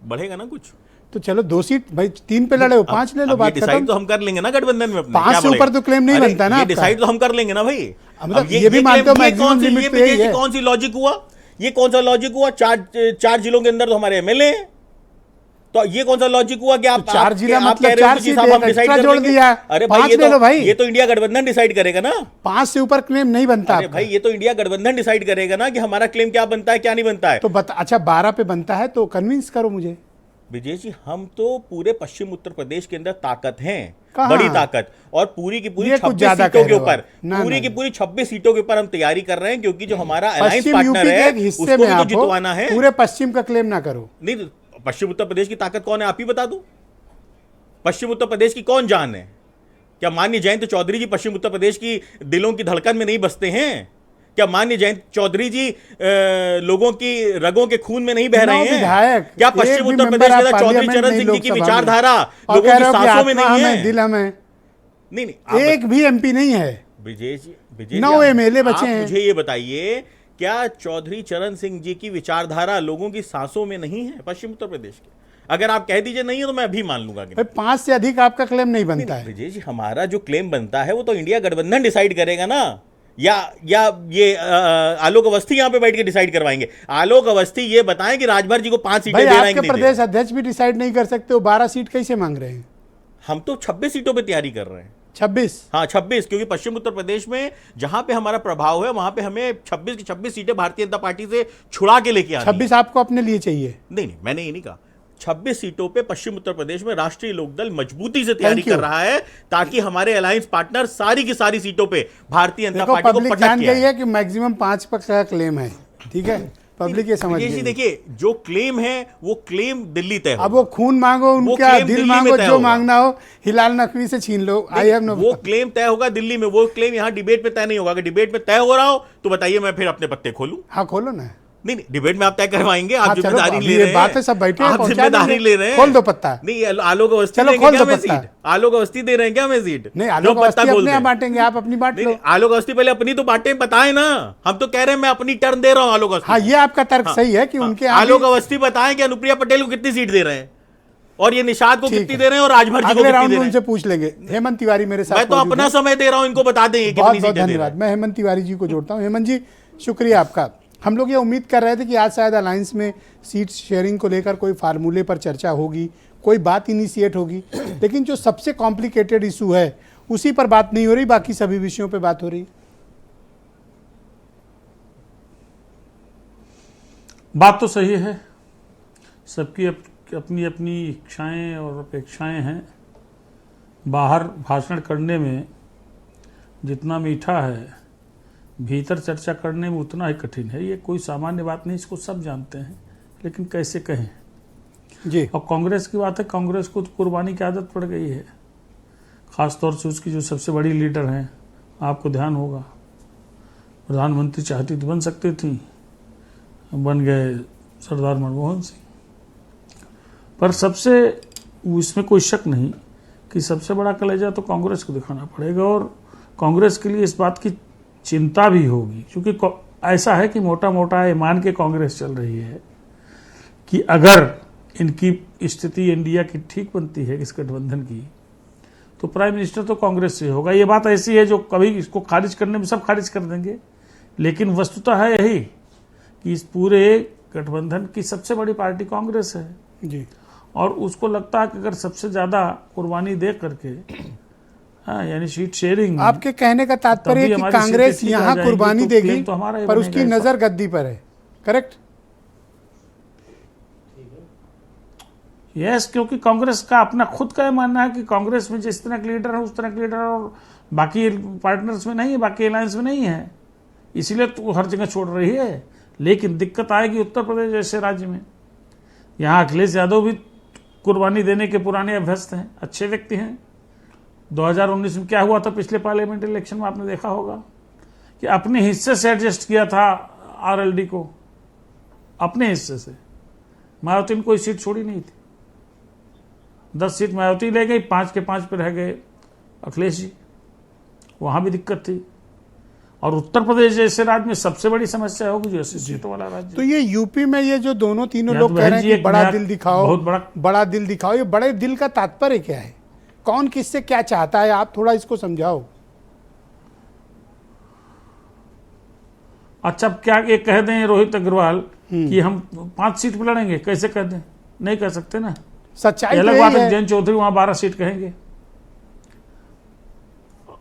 बढ़ेगा ना कुछ? तो चलो 2 सीट भाई, 3 पे लड़े हो, 5 ले लो, बात डिसाइड खत्म। तो हम कर लेंगे ना गठबंधन में अपने। 5 से ऊपर तो क्लेम नहीं बनता ना आपका। डिसाइड तो हम कर लेंगे ना भाई। मतलब ये भी मानते हो मैक्सिमम लिमिट तो यही है। कौन सी लॉजिक हुआ? ये कौन सा लॉजिक हुआ? 4 जिलों के अंदर तो हमारे एमएलए हैं, तो ये कौन सा लॉजिक हुआ कि आप 4 जिला मतलब 4 सीट हम डिसाइड एक्स्ट्रा जोड़ दिया? अरे 5 ले लो भाई। ये तो इंडिया गठबंधन डिसाइड करेगा ना। 5 से ऊपर क्लेम नहीं बनता अरे भाई, ये तो इंडिया गठबंधन डिसाइड करेगा ना कि हमारा क्लेम क्या बनता है क्या नहीं बनता है। तो अच्छा 12 पे बनता है तो कन्विंस करो मुझे। विजय जी, हम तो पूरे पश्चिम उत्तर प्रदेश के अंदर ताकत हैं, कहाँ? बड़ी ताकत, और पूरी की पूरी ये कुछ 26 ज्यादा सीटों कह के रहे हो ऊपर, आप। ना, पूरी ना, की पूरी 26 सीटों के ऊपर हम तैयारी कर रहे हैं, क्योंकि जो हमारा अलायंस पश्चिम पार्टनर यूपी के है एक हिस्से उसको में भी तो आप हो, जितवाना है। पूरे पश्चिम का क्लेम ना करो। नहीं तो पश्चिम उत्तर प्रदेश की ताकत कौन है, आप ही बता दो। पश्चिम उत्तर प्रदेश की कौन जान है? क्या माननीय जयंत चौधरी जी पश्चिम उत्तर प्रदेश की दिलों की धड़कन में नहीं बसते हैं? क्या माननीय जयंत चौधरी जी लोगों की रगों के खून में नहीं बह रहे हैं? विधायक, क्या पश्चिम उत्तर प्रदेश के अंदर चौधरी चरण सिंह जी की विचारधारा लोगों की सांसों में नहीं है? दिल हमें नहीं, एक भी एमपी नहीं है। विजय जी 9 एमएलए बचे हैं। मुझे ये बताइए, क्या चौधरी चरण सिंह जी की विचारधारा लोगों की सांसों में नहीं है पश्चिम उत्तर प्रदेश के? अगर आप कह दीजिए नहीं है तो मैं भी मान लूंगा कि 5 से अधिक आपका क्लेम नहीं बनता है। विजय जी, हमारा जो क्लेम बनता है वो तो इंडिया गठबंधन डिसाइड करेगा ना, या ये आलोक अवस्थी यहां पे बैठ के डिसाइड करवाएंगे? आलोक अवस्थी ये बताएं कि राजभर जी को 5 सीटें भाई दे रहे हैं कि आपके नहीं दे प्रदेश रहे? अध्यक्ष भी डिसाइड नहीं कर सकते हो, 12 सीट कैसे मांग रहे हैं? हम तो 26 सीटों पे तैयारी कर रहे हैं। 26? हाँ 26, क्योंकि पश्चिम उत्तर प्रदेश में जहां पे हमारा प्रभाव है वहां पे हमें 26 की 26 सीटें भारतीय जनता पार्टी से छुड़ा के लेके आनी है। 26 आपको अपने लिए चाहिए? नहीं, मैंने ये नहीं कहा। 26 सीटों पे पश्चिम उत्तर प्रदेश में राष्ट्रीय लोकदल मजबूती से तैयारी कर रहा है, ताकि हमारे अलायंस पार्टनर सारी की सारी सीटों पे भारतीय जनता पार्टी को पब्लिक पटक जान के गई है कि मैक्सिमम 5 का क्लेम है, ठीक है, पब्लिक ये समझ गई। देखिए, जो क्लेम है वो क्लेम दिल्ली तय अब वो खून मांगो, उनका दिल मांगो, जो मांगना हो हिलाल नकवी से छीन लो। I have no. वो क्लेम तय होगा दिल्ली में, वो क्लेम यहाँ डिबेट में तय नहीं होगा। अगर डिबेट में तय हो रहा हो तो बताइए, मैं फिर अपने पत्ते खोलूं? हाँ खोलो ना। नहीं, डिबेट में आप तय करवाएंगे, आप जिम्मेदारी ले ये रहे हैं। बात है, सब बैठे हैं, आप जिम्मेदारी ले रहे हैं। खोल दो पत्ता। नहीं, आलोक अवस्थी चलो देंगे खोल क्या दो हमें पत्ता। सीट? आलोक अवस्थी दे रहे हैं क्या हमें सीट? नहीं, आलोक अवस्थी अपने यहाँ बांटेंगे, आप अपनी बांट लो। आलोक अवस्थी पहले अपनी तो बांटे, बताएं ना। हम तो कह रहे हैं मैं अपनी टर्न दे रहा हूं आलोक अवस्थी। हाँ, ये आपका तर्क सही है कि उनके आलोक अवस्थी बताएं कि अनुप्रिया पटेल को कितनी सीट दे रहे हैं, और ये निषाद को कितनी दे रहे हैं, और राजभर जी को अगले कितनी राउंड दे में रहे हैं। उनसे पूछ लेंगे। हेमंत तिवारी मेरे साथ मैं तो अपना समय दे रहा हूं, इनको बता दें बहुत बहुत धन्यवाद। मैं हेमंत तिवारी जी को जोड़ता हूं। हेमंत जी, शुक्रिया आपका। हम लोग ये उम्मीद कर रहे थे कि आज शायद अलायंस में सीट शेयरिंग को लेकर कोई फार्मूले पर चर्चा होगी, कोई बात इनिशिएट होगी, लेकिन जो सबसे कॉम्प्लिकेटेड इशू है उसी पर बात नहीं हो रही, बाकी सभी विषयों पर बात हो रही। बात तो सही है, सबकी अपनी अपनी इच्छाएं और अपेक्षाएं हैं। बाहर भाषण करने में जितना मीठा है, भीतर चर्चा करने में उतना ही कठिन है। ये कोई सामान्य बात नहीं, इसको सब जानते हैं, लेकिन कैसे कहें जी। और कांग्रेस की बात है, कांग्रेस को तो कुर्बानी की आदत पड़ गई है, खासतौर से उसकी जो सबसे बड़ी लीडर हैं, आपको ध्यान होगा, प्रधानमंत्री चाहती तो बन सकती थी, बन गए सरदार मनमोहन सिंह। पर सबसे, इसमें कोई शक नहीं कि सबसे बड़ा कलेजा तो कांग्रेस को दिखाना पड़ेगा, और कांग्रेस के लिए इस बात की चिंता भी होगी, क्योंकि ऐसा है कि मोटा मोटा ये मान के कांग्रेस चल रही है कि अगर इनकी स्थिति इंडिया की ठीक बनती है, इस गठबंधन की, तो प्राइम मिनिस्टर तो कांग्रेस से होगा। ये बात ऐसी है जो कभी इसको खारिज करने में सब खारिज कर देंगे लेकिन वस्तुतः है यही कि इस पूरे गठबंधन की सबसे बड़ी पार्टी कांग्रेस है जी। और उसको लगता है कि अगर सबसे ज्यादा कुर्बानी दे करके, हाँ, यानी सीट शेयरिंग, आपके कहने का तात्पर्य है तभी कि हमारी कांग्रेस सीटें ठीक आ यहाँ जाएंगी, कुर्बानी तो देगी claim तो हमारा ही पर बनेगा उसकी ऐसा। नजर गद्दी पर है, करेक्ट? यस, क्योंकि कांग्रेस का अपना खुद का ये मानना है कि कांग्रेस में जिस तरह के लीडर है उस तरह के लीडर और बाकी पार्टनर्स में नहीं है, बाकी अलायंस में नहीं है, इसीलिए तो हर जगह छोड़ रही है। लेकिन दिक्कत आएगी उत्तर प्रदेश जैसे राज्य में। यहाँ अखिलेश यादव भी कुर्बानी देने के पुराने अभ्यस्त हैं, अच्छे व्यक्ति हैं। 2019 में क्या हुआ था पिछले पार्लियामेंट इलेक्शन में, आपने देखा होगा कि अपने हिस्से से एडजस्ट किया था आरएलडी को, अपने हिस्से से। मायावती ने कोई सीट छोड़ी नहीं थी, 10 सीट मायावती ले गई, 5 के 5 पे रह गए अखिलेश जी, वहां भी दिक्कत थी। और उत्तर प्रदेश जैसे राज्य में सबसे बड़ी समस्या होगी जो 80 सीटों वाला राज्य। तो ये यूपी में ये जो दोनों तीनों या लोग तो कह बहन रहे जी हैं कि एक बड़ा बुनियाद- दिल दिखाओ, बहुत बड़ा दिल दिखाओ, ये बड़े दिल का तात्पर्य क्या है? कौन किससे क्या चाहता है? आप थोड़ा इसको समझाओ। अच्छा, अब क्या ये कह दें रोहित अग्रवाल कि हम 5 सीट पे लड़ेंगे? कैसे कह दें? नहीं कह सकते ना। सच्चाई ये तो अलग यही बात है है। जयंत चौधरी वहां 12 सीट कहेंगे,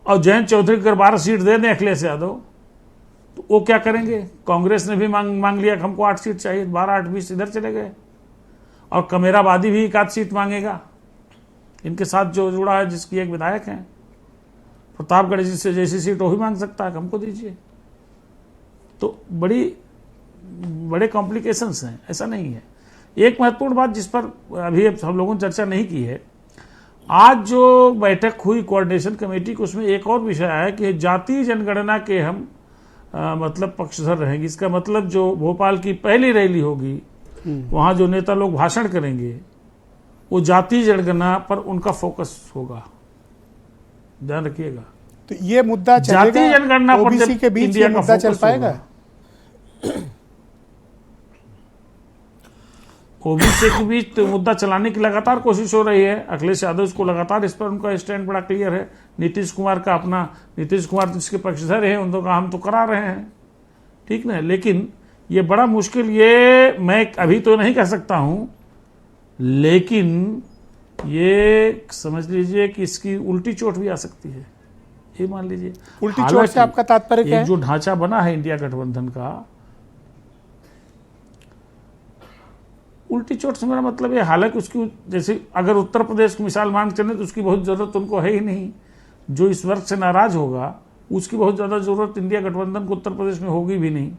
और जयंत चौधरी अगर 12 सीट दे दें अखिलेश यादव तो वो क्या करेंगे? कांग्रेस ने भी मांग लिया कि हमको 8 सीट चाहिए, 12 8 20 इधर चले गए। और कमेराबादी भी 1 सीट मांगेगा, इनके साथ जो जुड़ा है, जिसकी एक विधायक है प्रतापगढ़ जिससे जैसी सीट वही मांग सकता है, हमको दीजिए। तो बड़े कॉम्प्लिकेशंस हैं, ऐसा नहीं है। एक महत्वपूर्ण बात जिस पर अभी हम लोगों ने चर्चा नहीं की है, आज जो बैठक हुई कोऑर्डिनेशन कमेटी की, उसमें एक और विषय आया कि जातीय जनगणना के हम मतलब पक्षधर रहेंगे। इसका मतलब जो भोपाल की पहली रैली होगी, वहां जो नेता लोग भाषण करेंगे, वो जातीय जनगणना पर उनका फोकस होगा, ध्यान रखिएगा। तो ये मुद्दा जातीय जनगणना पर ओबीसी जब के बीच इंडिया ये का मुद्दा चल फोकस पाएगा? ओबीसी के बीच तो मुद्दा चलाने की लगातार कोशिश हो रही है। अखिलेश यादव इसको लगातार, इस पर उनका स्टैंड बड़ा क्लियर है। नीतीश कुमार का अपना, नीतीश कुमार जिसके पक्षधर हैं उनको हम तो करा रहे हैं, ठीक ना। लेकिन ये बड़ा मुश्किल, ये मैं अभी तो नहीं कह सकता हूं, लेकिन ये समझ लीजिए कि इसकी उल्टी चोट भी आ सकती है, ये मान लीजिए। उल्टी चोट से आपका तात्पर्य क्या है? जो ढांचा बना है इंडिया गठबंधन का, उल्टी चोट से मेरा मतलब है, हालांकि उसकी, जैसे अगर उत्तर प्रदेश की मिसाल मान चले तो उसकी बहुत जरूरत उनको है ही नहीं। जो इस वर्ग से नाराज होगा उसकी बहुत ज्यादा जरूरत इंडिया गठबंधन को उत्तर प्रदेश में होगी भी नहीं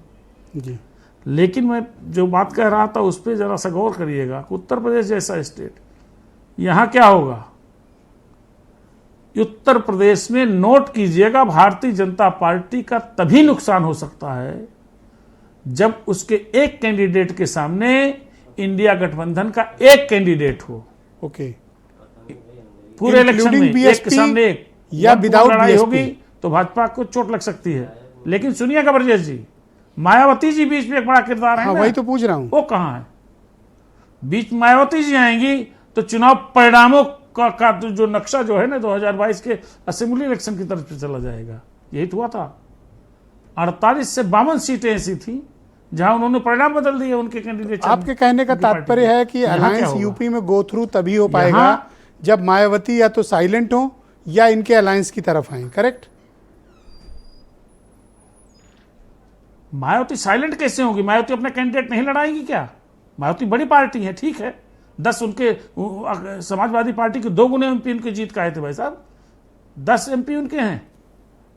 जी। लेकिन मैं जो बात कह रहा था उस पर जरा सा गौर करिएगा। उत्तर प्रदेश जैसा स्टेट, यहां क्या होगा? उत्तर प्रदेश में नोट कीजिएगा, भारतीय जनता पार्टी का तभी नुकसान हो सकता है जब उसके एक कैंडिडेट के सामने इंडिया गठबंधन का एक कैंडिडेट हो। ओके, पूरे इलेक्शन में एक के सामने एक, या विदाउट लड़ाई बीएसपी होगी तो भाजपा को चोट लग सकती है। लेकिन सुनिएगा ब्रजेश जी, मायावती जी बीच में एक बड़ा किरदार है। हाँ, वही तो पूछ रहा हूं। वो कहां है? बीच मायावती जी आएंगी तो चुनाव परिणामों का जो नक्शा जो है ना 2022 के असेंबली इलेक्शन की तरफ से चला जाएगा। यही तो हुआ था। 48 से 52 सीटें ऐसी थी जहां उन्होंने परिणाम बदल दिए उनके कैंडिडेट। आपके कहने का तात्पर्य है कि अलायंस यूपी में गो थ्रू तभी हो पाएगा जब मायावती या तो साइलेंट हो या इनके अलायंस की तरफ आए, करेक्ट? मायावती साइलेंट कैसे होगी? मायावती अपना कैंडिडेट नहीं लड़ाएंगी क्या? मायावती बड़ी पार्टी है, ठीक है। 10 उनके समाजवादी पार्टी के 2 गुने एमपी उनके जीत का आए थे भाई साहब। 10 एमपी उनके हैं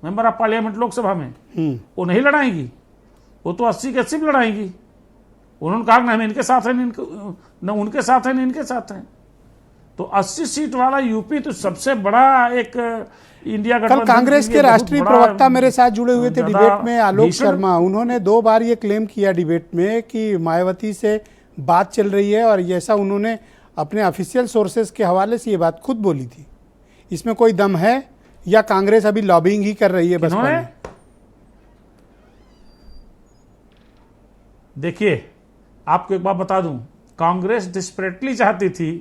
मेंबर ऑफ पार्लियामेंट लोकसभा में। वो नहीं लड़ाएंगी, वो तो 80 के 80 लड़ाएंगी। उन्होंने कहा हम इनके साथ हैं, न उनके साथ हैं, न इनके साथ हैं। तो 80 सीट वाला यूपी तो सबसे बड़ा एक इंडिया कल कांग्रेस के राष्ट्रीय प्रवक्ता मेरे साथ जुड़े हुए थे डिबेट में, आलोक शर्मा। उन्होंने 2 बार ये क्लेम किया डिबेट में कि मायावती से बात चल रही है, और ऐसा उन्होंने अपने ऑफिशियल सोर्सेज के हवाले से ये बात खुद बोली थी। इसमें कोई दम है या कांग्रेस अभी लॉबिंग ही कर रही है बसपा में? देखिए, आपको एक बात बता दूं, कांग्रेस डिस्परेटली चाहती थी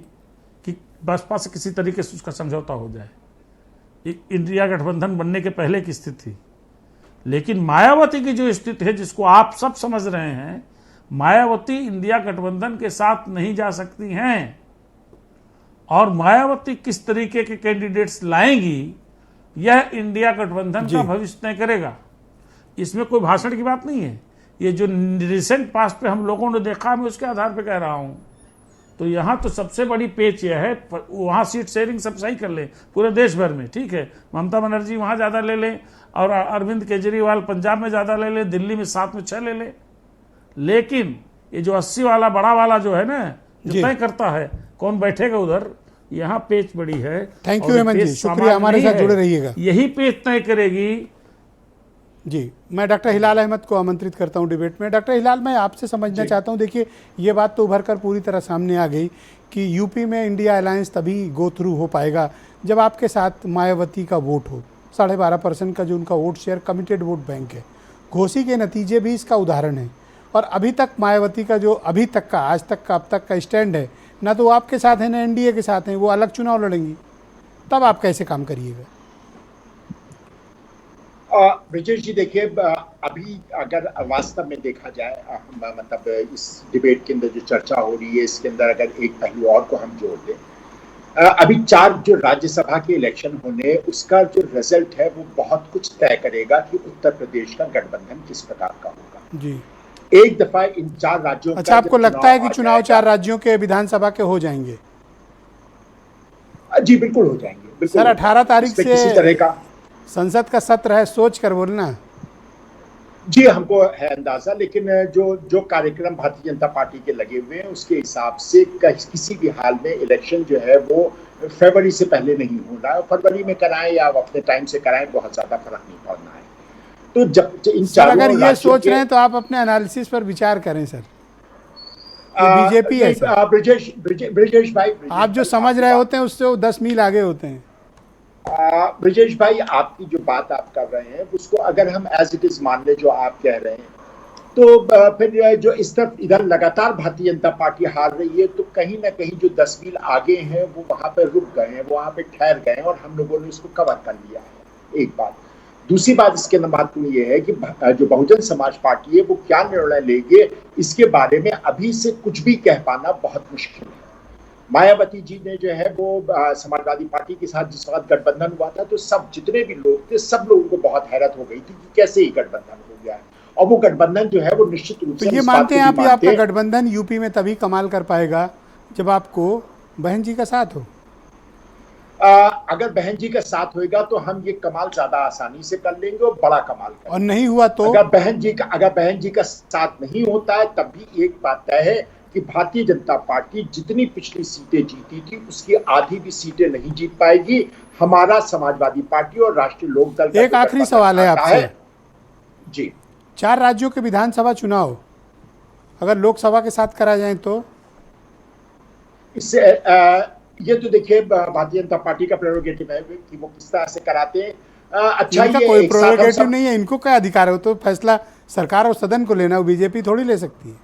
कि बसपा से किसी तरीके से उसका समझौता हो जाए। इंडिया गठबंधन बनने के पहले की स्थिति थी। लेकिन मायावती की जो स्थिति है, जिसको आप सब समझ रहे हैं, मायावती इंडिया गठबंधन के साथ नहीं जा सकती हैं। और मायावती किस तरीके के कैंडिडेट्स लाएंगी, यह इंडिया गठबंधन का भविष्य तय करेगा। इसमें कोई भाषण की बात नहीं है। ये जो रिसेंट पास्ट पे हम लोगों ने देखा, मैं उसके आधार पे कह रहा हूं। तो यहाँ तो सबसे बड़ी पेच यह है, वहाँ सीट शेयरिंग सब सही कर ले पूरे देश भर में, ठीक है। ममता बनर्जी वहाँ ज़्यादा ले लें और अरविंद केजरीवाल पंजाब में ज़्यादा ले ले, दिल्ली में 7 में 6 ले ले। लेकिन ये जो 80 वाला बड़ा वाला जो है ना, जो तय करता है कौन बैठेगा उधर, यहाँ पेच बड़ी है। थैंक यू हेमंत जी, शुक्रिया, हमारे साथ जुड़े रहिएगा। यही पेच तय करेगी। जी, मैं डॉक्टर हिलाल अहमद को आमंत्रित करता हूं डिबेट में। डॉक्टर हिलाल, मैं आपसे समझना चाहता हूं, देखिए ये बात तो उभर कर पूरी तरह सामने आ गई कि यूपी में इंडिया अलायंस तभी गो थ्रू हो पाएगा जब आपके साथ मायावती का वोट हो। 12.5% का जो उनका vote share committed vote bank है। घोसी के नतीजे भी इसका उदाहरण है। और अभी तक मायावती का जो अभी तक का, आज तक का, अब तक का स्टैंड है, ना तो वो आपके साथ है ना एनडीए के साथ हैं, वो अलग चुनाव लड़ेंगी। तब आप कैसे काम करिएगा? ब्रिजेश जी, देखिए, अभी अगर वास्तव में देखा जाए, मतलब इस डिबेट के अंदर जो चर्चा हो रही है, इसके अंदर अगर एक पहलू और को हम जोड़ दें, अभी 4 जो राज्यसभा के इलेक्शन होने, उसका जो रिजल्ट है वो बहुत कुछ तय करेगा कि उत्तर प्रदेश का गठबंधन किस प्रकार का होगा। जी, एक दफा इन 4 राज्यों, अच्छा, आपको लगता है कि चुनाव 4 राज्यों के विधानसभा के हो जाएंगे? जी बिल्कुल हो जाएंगे, बिल्कुल। सर, 18 तारीख से किसी तरह का संसद का सत्र है, सोच कर बोलना। जी, हमको है अंदाजा, लेकिन जो कार्यक्रम भारतीय जनता पार्टी के लगे हुए हैं, उसके हिसाब से किसी भी हाल में इलेक्शन जो है वो फरवरी से पहले नहीं होना है। फरवरी में कराएं या अपने टाइम से कराएं, बहुत ज्यादा फर्क नहीं पड़ना है। तो जब इन सर, अगर ये सोच रहे हैं तो आप अपने एनालिसिस पर विचार करें सर। बीजेपी है सर। ब्रिजेश भाई, आप जो समझ रहे होते हैं उससे वो 10 मील आगे होते हैं। ब्रिजेश भाई, आपकी जो बात आप कर रहे हैं उसको अगर हम एज इट इज मान ले जो आप कह रहे हैं, तो फिर जो इस तरफ इधर लगातार भारतीय जनता पार्टी हार रही है, तो कहीं ना कहीं जो 10 मील आगे हैं वो वहां पे रुक गए हैं, वहां पे ठहर गए हैं, और हम लोगों ने उसको कवर कर लिया है। एक बात। दूसरी बात इसके अंदर महत्वपूर्ण ये है कि जो बहुजन समाज पार्टी है वो क्या निर्णय लेंगे, इसके बारे में अभी से कुछ भी कह पाना बहुत मुश्किल है। मायावती जी ने जो है वो समाजवादी पार्टी के साथ जिस वक्त गठबंधन हुआ था, तो सब जितने भी लोग थे, सब लोगों को बहुत हैरत हो गई थी कि कैसे ही गठबंधन हो गया है। और वो गठबंधन जो है वो निश्चित रूप से, तो ये मानते हैं आप कि आपका गठबंधन यूपी में तभी कमाल कर पाएगा जब आपको बहन जी का साथ हो? अगर बहन जी का साथ होगा तो हम ये कमाल ज्यादा आसानी से कर लेंगे और बड़ा कमाल करेंगे। और नहीं हुआ तो? अगर बहन जी का साथ नहीं होता है, तब भी एक बात तय है कि भारतीय जनता पार्टी जितनी पिछली सीटें जीती थी उसकी आधी भी सीटें नहीं जीत पाएगी। हमारा समाजवादी पार्टी और राष्ट्रीय लोकदल एक आखिरी सवाल है आपसे जी। 4 राज्यों के विधानसभा चुनाव अगर लोकसभा के साथ करा जाए तो इससे ये तो देखिए भारतीय जनता पार्टी का प्रेरोगेटिव है कि वो किस तरह से कराते हैं। अच्छा, इनका कोई प्रेरोगेटिव नहीं है, इनको क्या अधिकार है? तो फैसला सरकार और सदन को लेना, वो बीजेपी थोड़ी ले सकती है।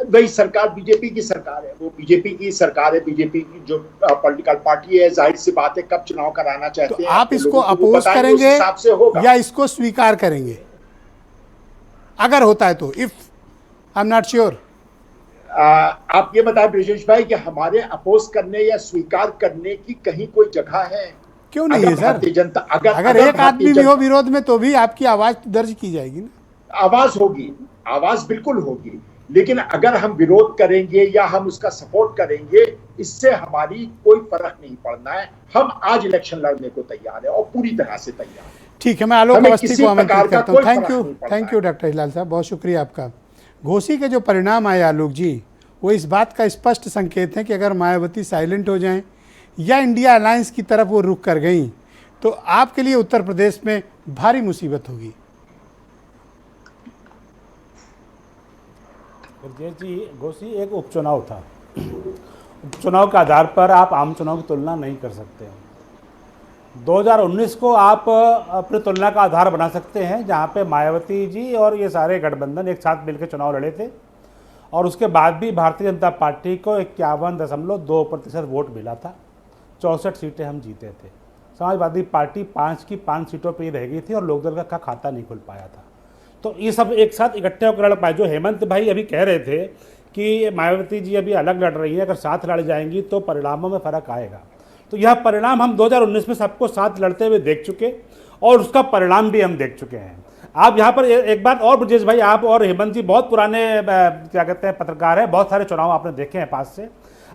वही सरकार बीजेपी की सरकार है, वो बीजेपी की सरकार है, बीजेपी की जो पॉलिटिकल पार्टी है, जाहिर सी बात है कब चुनाव कराना चाहते हैं। आप इसको अपोज करेंगे या इसको स्वीकार करेंगे अगर होता है तो? If I am not sure. आप ये बताएं ब्रिजेश भाई कि हमारे अपोज करने या स्वीकार करने की कहीं कोई जगह है? क्यों नहीं है सर? भारतीय जनता अगर एक आदमी भी हो विरोध में तो भी आपकी आवाज दर्ज की जाएगी ना। आवाज होगी, आवाज बिल्कुल होगी, लेकिन अगर हम विरोध करेंगे या हम उसका सपोर्ट करेंगे, इससे हमारी कोई फर्क नहीं पड़ना है। हम आज इलेक्शन लड़ने को तैयार है और पूरी तरह से तैयार है। ठीक है, मैं आलोक अवस्थी को आमंत्रित करता हूँ। थैंक यू डॉक्टर हिलाल साहब, बहुत शुक्रिया आपका। घोसी के जो परिणाम आए आलोक जी, वो इस बात का स्पष्ट संकेत है कि अगर मायावती साइलेंट हो जाएं या इंडिया अलायंस की तरफ वो रुक कर गई तो आपके लिए उत्तर प्रदेश में भारी मुसीबत होगी। जी, घोसी एक उपचुनाव था। उपचुनाव के आधार पर आप आम चुनाव की तुलना नहीं कर सकते। 2019 को आप अपनी तुलना का आधार बना सकते हैं, जहां पे मायावती जी और ये सारे गठबंधन एक साथ मिलकर चुनाव लड़े थे, और उसके बाद भी भारतीय जनता पार्टी को 51.2% वोट मिला था। 64 सीटें हम जीते थे। समाजवादी पार्टी 5 की 5 सीटों पर ही रह गई थी और लोकदल का खाता नहीं खुल पाया था। तो ये सब एक साथ इकट्ठे होकर लड़ पाए। जो हेमंत भाई अभी कह रहे थे कि मायावती जी अभी अलग लड़ रही है, अगर साथ लड़ जाएंगी तो परिणामों में फर्क आएगा, तो यह परिणाम हम 2019 में सबको साथ लड़ते हुए देख चुके और उसका परिणाम भी हम देख चुके हैं। आप यहाँ पर एक बात और ब्रजेश भाई, आप और हेमंत जी बहुत पुराने क्या कहते हैं पत्रकार हैं, बहुत सारे चुनाव आपने देखे हैं पास से।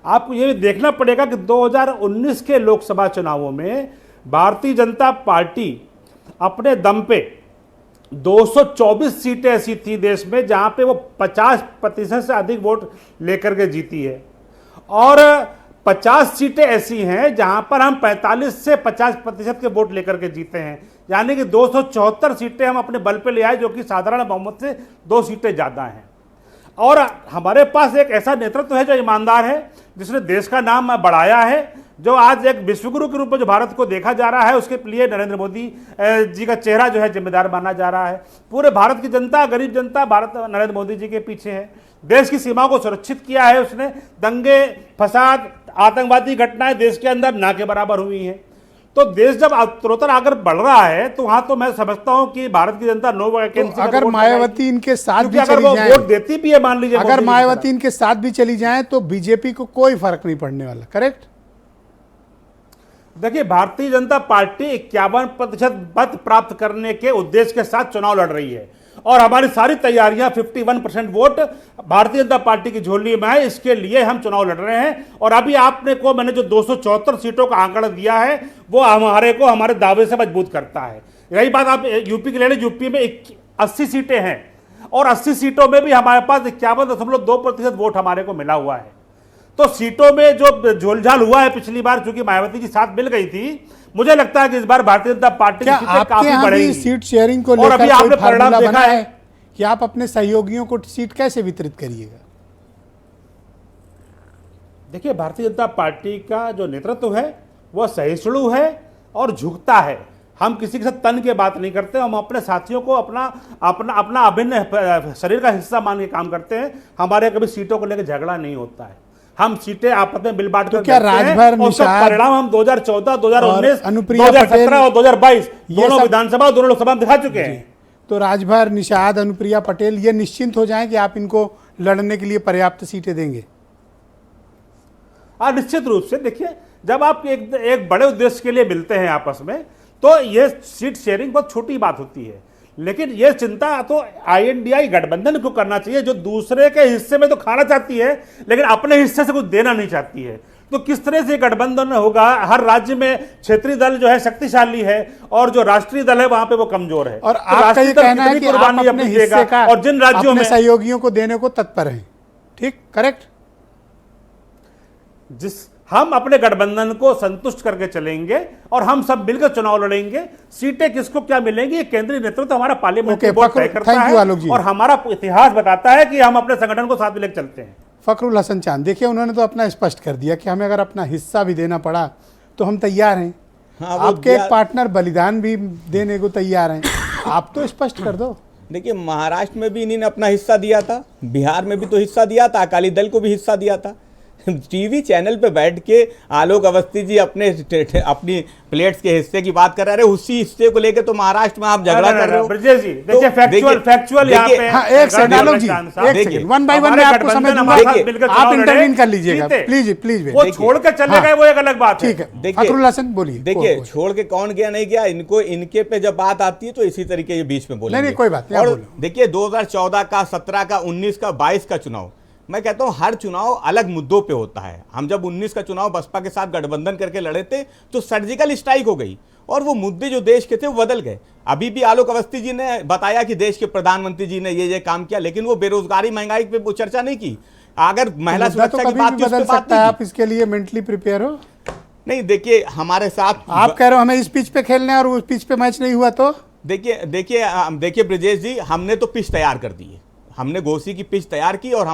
आपको ये देखना पड़ेगा कि 2019 के लोकसभा चुनावों में भारतीय जनता पार्टी अपने दम पे 224 सीटें ऐसी थी देश में जहां पे वो 50% से अधिक वोट लेकर के जीती है, और 50 सीटें ऐसी हैं जहां पर हम 45 से 50% के वोट लेकर के जीते हैं। यानी कि 274 सीटें हम अपने बल पे ले आए, जो कि साधारण बहुमत से 2 सीटें ज़्यादा हैं। और हमारे पास एक ऐसा नेतृत्व है जो ईमानदार है, जिसने देश का नाम बढ़ाया है, जो आज एक विश्वगुरु के रूप में जो भारत को देखा जा रहा है, उसके लिए नरेंद्र मोदी जी का चेहरा जो है जिम्मेदार माना जा रहा है। पूरे भारत की जनता, गरीब जनता भारत नरेंद्र मोदी जी के पीछे है। देश की सीमाओं को सुरक्षित किया है उसने। दंगे, फसाद, आतंकवादी घटनाएं देश के अंदर ना के बराबर हुई हैं। तो देश जब उत्तरोत्तर आगे बढ़ रहा है तो वहां तो मैं समझता हूं कि भारत की जनता नो वैकेंसी तो अगर मायावती इनके साथ भी अगर चली वो जाए, वोट देती भी है, मान लीजिए अगर मायावती इनके साथ भी चली जाए तो बीजेपी को कोई फर्क नहीं पड़ने वाला, करेक्ट? देखिए, भारतीय जनता पार्टी 51% मत प्राप्त करने के उद्देश्य के साथ चुनाव लड़ रही है और हमारी सारी तैयारियां 51% वोट भारतीय जनता पार्टी की झोली में है। इसके लिए हम चुनाव लड़ रहे हैं। और अभी आपने को मैंने जो 274 सीटों का आंकड़ा दिया है वो हमारे दावे से मजबूत करता है। यही बात आप यूपी के ले लें, यूपी में 80 सीटें हैं और 80 सीटों में भी हमारे पास 51.2% वोट हमारे को मिला हुआ है। तो सीटों में जो झोलझाल हुआ है पिछली बार, चूंकि मायावती की साथ मिल गई थी, मुझे लगता है कि इस बार भारतीय जनता पार्टी की सीटें काफी बढ़ेगी। सीट शेयरिंग को और अभी लेकर आपने कोई फार्मूला परिणाम देखा बना है कि आप अपने सहयोगियों को सीट कैसे वितरित करिएगा? देखिए, भारतीय जनता पार्टी का जो नेतृत्व है वह सहिष्णु है और झुकता है। हम किसी के साथ तन के बात नहीं करते, हम अपने साथियों को अपना अभिन्न शरीर का हिस्सा मान के काम करते हैं। हमारे कभी सीटों को लेकर झगड़ा नहीं होता है। हम सीटें आपस में मिल बांट कर क्या राजभर निषाद परिणाम हम 2014, 2019, अनुप्रिया 2017 और 2022 ये दोनों सब- विधानसभा दोनों लोकसभा में दिखा चुके हैं। तो राजभर, निषाद, अनुप्रिया पटेल ये निश्चिंत हो जाएं कि आप इनको लड़ने के लिए पर्याप्त सीटें देंगे? निश्चित रूप से। देखिए, जब आप एक बड़े उद्देश्य के लिए मिलते हैं आपस में, तो ये सीट शेयरिंग बहुत छोटी बात होती है। लेकिन ये चिंता तो INDI गठबंधन को करना चाहिए, जो दूसरे के हिस्से में तो खाना चाहती है लेकिन अपने हिस्से से कुछ देना नहीं चाहती है। तो किस तरह से गठबंधन होगा? हर राज्य में क्षेत्रीय दल जो है शक्तिशाली है और जो राष्ट्रीय दल है वहां पे वो कमजोर है। और तो आपका ये राष्ट्रीय दल कहना है कितनी कि आप कुर्बानी अपने अपनी हिस्से देगा का और जिन राज्यों अपने में सहयोगियों को देने को तत्पर हैं, ठीक, करेक्ट? जिस हम अपने गठबंधन को संतुष्ट करके चलेंगे और हम सब मिलकर चुनाव लड़ेंगे। सीटें किसको क्या मिलेंगी, ये केंद्रीय नेतृत्व हमारा पार्लियामेंट्री बोर्ड तय करता थैंक यू आलोक जी। है और हमारा इतिहास बताता है कि हम अपने संगठन को साथ लेकर चलते हैं। फखरुल हसन चांद, देखिए उन्होंने तो अपना स्पष्ट कर दिया कि हमें अगर अपना हिस्सा भी देना पड़ा तो हम तैयार हैं। हाँ, वो आपके एक पार्टनर बलिदान भी देने को तैयार हैं, आप तो स्पष्ट कर दो। देखिए, महाराष्ट्र में भी इन्होंने अपना हिस्सा दिया था, बिहार में भी तो हिस्सा दिया था, अकाली दल को भी हिस्सा दिया था। टीवी चैनल पे बैठ के आलोक अवस्थी जी अपनी प्लेट्स के हिस्से की बात कर रहे हैं। उसी हिस्से को लेके तो महाराष्ट्र में आप झगड़ा कर रहे हो। ब्रजेश जी, देखिए फैक्चुअल यहाँ पे। हाँ, एक सेकंड आलोक जी, एक सेकंड, वन बाय वन मैं आपको समझ दूंगा, आप इंटरवीन कर लीजिएगा प्लीज प्लीज। वो छोड़ के चले गए वो एक अलग बात है। ठीक है, फखरुल हसन बोलिए। देखिए, छोड़ के कौन गया नहीं गया, इनको इनके पे जब बात आती है तो इसी तरीके ये बीच में बोलेंगे। नहीं, कोई बात नहीं, और आप बोलो। देखिए, 2014 का, 17 का, 19 का, 22 का चुनाव, मैं कहता हूं हर चुनाव अलग मुद्दों पे होता है। हम जब 19 का चुनाव बसपा के साथ गठबंधन करके लड़े थे तो सर्जिकल स्ट्राइक हो गई और वो मुद्दे जो देश के थे वो बदल गए। अभी भी आलोक अवस्थी जी ने बताया कि देश के प्रधानमंत्री जी ने ये काम किया, लेकिन वो बेरोजगारी, महंगाई पे वो चर्चा नहीं की। अगर महिला सुरक्षा की बात की, उस पे बात नहीं की। आप इसके लिए मेंटली प्रिपेयर हो? नहीं, देखिए हमारे साथ आप कह रहे हो हमें इस पिच पे खेलना है और उस पिच पे मैच नहीं हुआ तो? देखिए ब्रजेश जी, हमने तो पिच तैयार कर दी है। हमने घोसी की पिच तैयार की और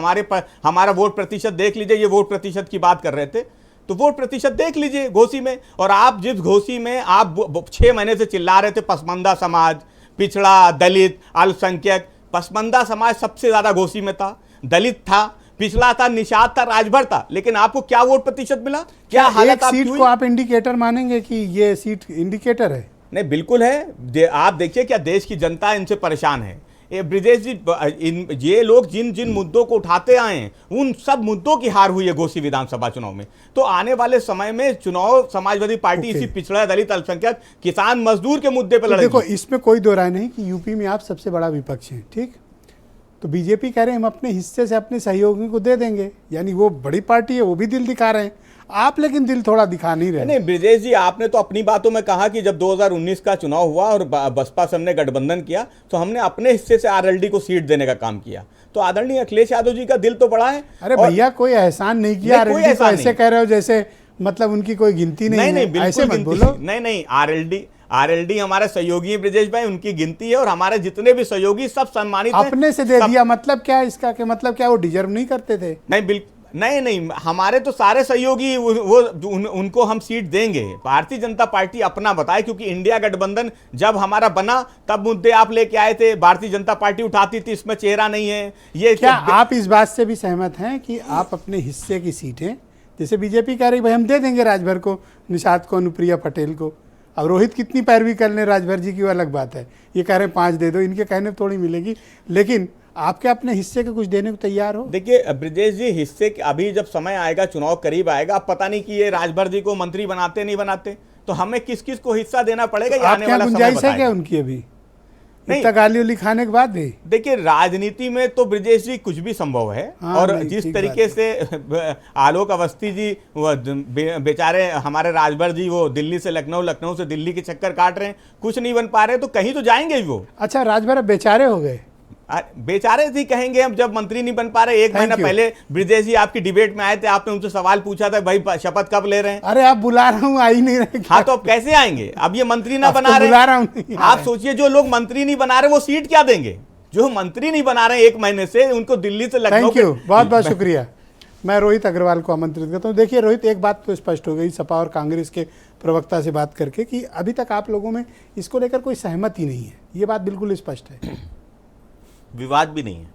हमारा वोट प्रतिशत देख लीजिए। ये वोट प्रतिशत की बात कर रहे थे तो वोट प्रतिशत देख लीजिए घोसी में। और आप जिस घोसी में आप 6 महीने से चिल्ला रहे थे पसमानदा समाज, पिछड़ा, दलित, अल्पसंख्यक, पसमानदा समाज सबसे ज्यादा घोसी में था, दलित था, पिछला था निषाद था, राजभर था, लेकिन आपको क्या वोट प्रतिशत मिला? क्या एक हालत आपकी सीट हुई? को आप इंडिकेटर मानेंगे कि ये सीट इंडिकेटर है? नहीं, बिल्कुल है। आप देखिए क्या देश की जनता इनसे परेशान है। ये ब्रिजेश जी, ये लोग जिन जिन मुद्दों को उठाते आए हैं उन सब मुद्दों की हार हुई है घोसी विधानसभा चुनाव में। तो आने वाले समय में चुनाव समाजवादी पार्टी इसी पिछड़ा, दलित, अल्पसंख्यक, किसान, मजदूर के मुद्दे पर तो लड़ेगी। देखो, इसमें कोई दो राय नहीं कि यूपी में आप सबसे बड़ा विपक्ष हैं, ठीक। तो बीजेपी कह रहे हैं हम अपने हिस्से से अपने सहयोगियों को दे देंगे, यानी वो बड़ी पार्टी है, वो भी दिल दिखा रहे हैं। आप लेकिन दिल थोड़ा दिखा नहीं रहे। नहीं ब्रिजेश जी, आपने तो अपनी बातों में कहा कि जब 2019 का चुनाव हुआ और बसपा से हमने गठबंधन किया तो हमने अपने हिस्से से आरएलडी को सीट देने का काम किया। तो आदरणीय अखिलेश यादव जी का दिल तो बड़ा है। अरे भैया, कोई एहसान नहीं किया आरएलडी को, ऐसे कह रहे हो जैसे मतलब उनकी कोई गिनती नहीं है। बिल्कुल ऐसे मत बोलो। नहीं, आरएलडी हमारे सहयोगी हैं ब्रिजेश भाई, उनकी गिनती है और हमारे जितने भी सहयोगी सब सम्मानित हैं। अपने से दे दिया मतलब क्या है इसका? कि मतलब क्या वो डिजर्व नहीं करते थे? नहीं, बिल्कुल नहीं, हमारे तो सारे सहयोगी उनको हम सीट देंगे। भारतीय जनता पार्टी अपना बताए, क्योंकि इंडिया गठबंधन जब हमारा बना तब मुद्दे आप लेके आए थे, भारतीय जनता पार्टी उठाती थी, इसमें चेहरा नहीं है। ये क्या आप इस बात से भी सहमत हैं कि आप अपने हिस्से की सीटें, जैसे बीजेपी कह रही भाई हम दे देंगे राजभर को, निषाद को, अनुप्रिया पटेल को, अब रोहित कितनी पैरवी कर ले राजभर जी की वो अलग बात है, ये कह रहे हैं 5 दे दो, इनके कहने पर थोड़ी मिलेगी, लेकिन आप क्या अपने हिस्से के कुछ देने को तैयार हो? देखिए ब्रिजेश जी, हिस्से अभी जब समय आएगा, चुनाव करीब आएगा, अब पता नहीं कि ये राजभर जी को मंत्री बनाते नहीं बनाते, तो हमें किस किस को हिस्सा देना पड़ेगा ये आने वाला समय बताएगा। गुंजाइश है क्या उनकी अभी? इतना गाली उली खाने के बाद भी? देखिए राजनीति में तो ब्रिजेश जी कुछ भी संभव है। और जिस तरीके से आलोक अवस्थी जी बेचारे हमारे राजभर जी वो दिल्ली से लखनऊ, लखनऊ से दिल्ली के चक्कर काट रहे हैं, कुछ नहीं बन पा रहे, तो कहीं तो जाएंगे वो। अच्छा, राजभर अब बेचारे हो गए? बेचारे ही कहेंगे हम, जब मंत्री नहीं बन पा रहे। एक महीना पहले ब्रिजेश जी आपकी डिबेट में आए थे, आपने उनसे सवाल पूछा था भाई शपथ कब ले रहे हैं? अरे आप बुला रहा हूँ, आ ही नहीं रहे। हाँ, तो अब कैसे आएंगे? अब ये मंत्री ना बना रहे, बुला रहा हूँ। आप सोचिए, जो लोग मंत्री नहीं बना रहे वो सीट क्या देंगे? जो मंत्री नहीं बना रहे 1 महीने से, उनको दिल्ली से लखनऊ। थैंक यू, बहुत बहुत शुक्रिया। मैं रोहित अग्रवाल को आमंत्रित करता हूँ। देखिए रोहित, एक बात तो स्पष्ट हो गई सपा और कांग्रेस के प्रवक्ता से बात करके कि अभी तक आप लोगों में इसको लेकर कोई सहमति नहीं है, ये बात बिल्कुल स्पष्ट है। विवाद भी नहीं है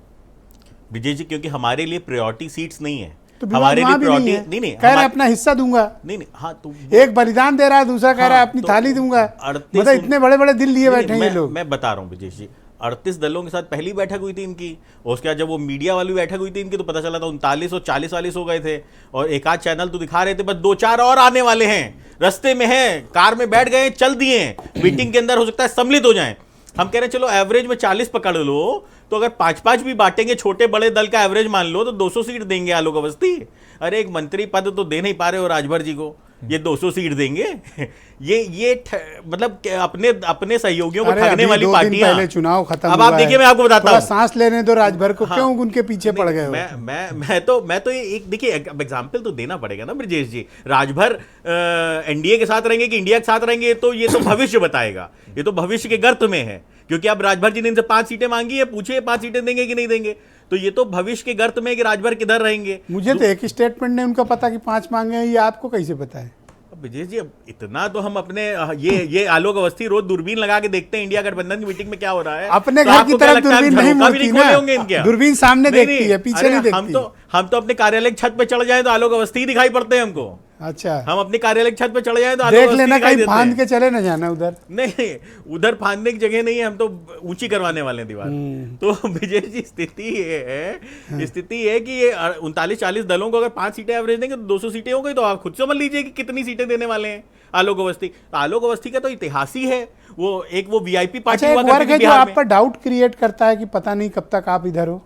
विजय जी, क्योंकि हमारे लिए प्रायोरिटी सीट्स नहीं है। तो हमारे लिए प्रायोरिटी नहीं, कह रहा है अपना हिस्सा दूंगा। नहीं, हाँ, तो एक बलिदान दे रहा है, दूसरा कह रहा है अपनी थाली दूंगा। मतलब इतने बड़े बड़े दिल लिए बैठे हैं ये लोग। मैं बता रहा हूँ विजय जी, 38 दलों के साथ पहली बैठक हुई थी इनकी, और उसके बाद जब वो मीडिया वाली बैठक हुई थी इनकी तो पता चला था 39 और 40 हो गए थे, और एक आध चैनल तो दिखा रहे थे बस 2-4 और आने वाले हैं, रास्ते में हैं, कार में बैठ गए, चल दिए हैं, मीटिंग के अंदर हो सकता है सम्मिलित हो जाएं। हम कह रहे हैं चलो एवरेज में 40 पकड़ लो, तो अगर 5-5 भी बांटेंगे, छोटे बड़े दल का एवरेज मान लो, तो 200 सीट देंगे आलोक अवस्थी। अरे एक मंत्री पद तो दे नहीं पा रहे हो राजभर जी को, ये 200 सीट देंगे? ये मतलब अपने सहयोगियों को ठगने वाली पार्टियां। पहले चुनाव खत्म अब आप देखिए, मैं आपको बताता हूं, सांस लेने दो राजभर को। क्यों उनके पीछे पड़ गए? मैं तो एक देखिए एग्जाम्पल तो देना पड़ेगा ना ब्रिजेश जी। राजभर एनडीए के साथ रहेंगे कि इंडिया के साथ रहेंगे, तो ये तो भविष्य बताएगा, ये तो भविष्य के गर्त में है, क्योंकि अब राजभर जी ने इनसे 5 सीटें मांगी है, पूछे 5 सीटें देंगे कि नहीं देंगे, तो ये तो भविष्य के गर्त में कि राजभर किधर रहेंगे। मुझे तो एक स्टेटमेंट ने उनका पता कि 5 मांगे हैं, ये आपको कैसे पता है? विजय जी, अब इतना तो हम अपने ये आलोक अवस्थी रोज दूरबीन लगा के देखते हैं इंडिया गठबंधन की मीटिंग में क्या हो रहा है। अपने घर की तरफ दूरबीन नहीं मुड़ती ना, दूरबीन सामने देखती है, पीछे नहीं देखती। हम तो अपने कार्यालय की छत पे चढ़ जाए तो आलोक अवस्थी दिखाई पड़ते हैं हमको। अच्छा, हम अपनी कार्यालय की छत पे चढ़ जाए तो देख लेना, कहीं फांद के चले ना जाना उधर। नहीं, उधर फांदने की जगह नहीं है, हम तो ऊंची करवाने वाले हैं दीवार। तो विजय जी स्थिति है कि ये 39-40 दलों को अगर 5 सीटें एवरेज देंगे तो 200 सीटें हो गई, तो आप खुद समझ लीजिए कि कितनी सीटें देने वाले हैं आलोक अवस्थी। आलोक अवस्थी का तो इतिहास ही है, वो वीआईपी पार्टी हुआ करती थी जो आप पर डाउट क्रिएट करता है कि पता नहीं कब तक आप इधर हो।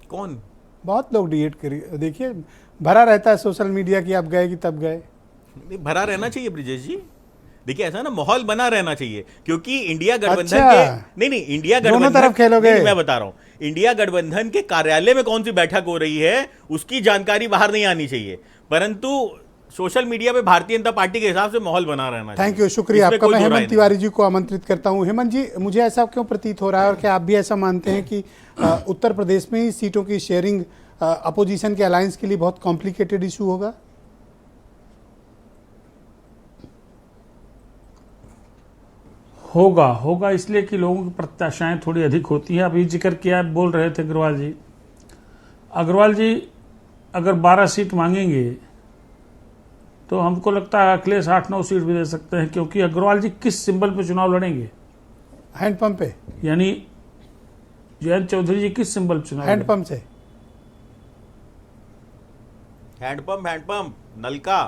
कौन? बहुत लोग देखिए भरा रहता है सोशल मीडिया की, आप गए कि तब गए। भरा रहना चाहिए ब्रिजेश जी, देखिए ऐसा ना माहौल बना रहना चाहिए, क्योंकि इंडिया गठबंधन के नहीं इंडिया गठबंधन दोनों तरफ खेलोगे। मैं बता रहा हूं, इंडिया गठबंधन के कार्यालय में कौन सी बैठक हो रही है उसकी जानकारी बाहर नहीं आनी चाहिए, परंतु सोशल मीडिया पे भारतीय जनता पार्टी के हिसाब से माहौल बना रहना चाहिए। थैंक यू, शुक्रिया आपका। मैं हेमंत तिवारी जी को आमंत्रित करता हूं। हेमंत जी, मुझे ऐसा क्यों प्रतीत हो रहा है और क्या आप भी ऐसा मानते हैं कि उत्तर प्रदेश में ही सीटों की शेयरिंग अपोजिशन के अलायंस के लिए बहुत कॉम्प्लिकेटेड इशू होगा? होगा इसलिए कि लोगों की प्रत्याशाएं थोड़ी अधिक होती हैं। अभी जिक्र किया, बोल रहे थे अग्रवाल जी, अगर 12 सीट मांगेंगे तो हमको लगता है अखिलेश 8-9 सीट भी दे सकते हैं, क्योंकि अग्रवाल जी किस सिंबल पे चुनाव लड़ेंगे? हैंडपंप पे, यानी जयंत चौधरी जी किस सिंबल पे चुनाव हैंडपंप से। हैंडपंप नलका।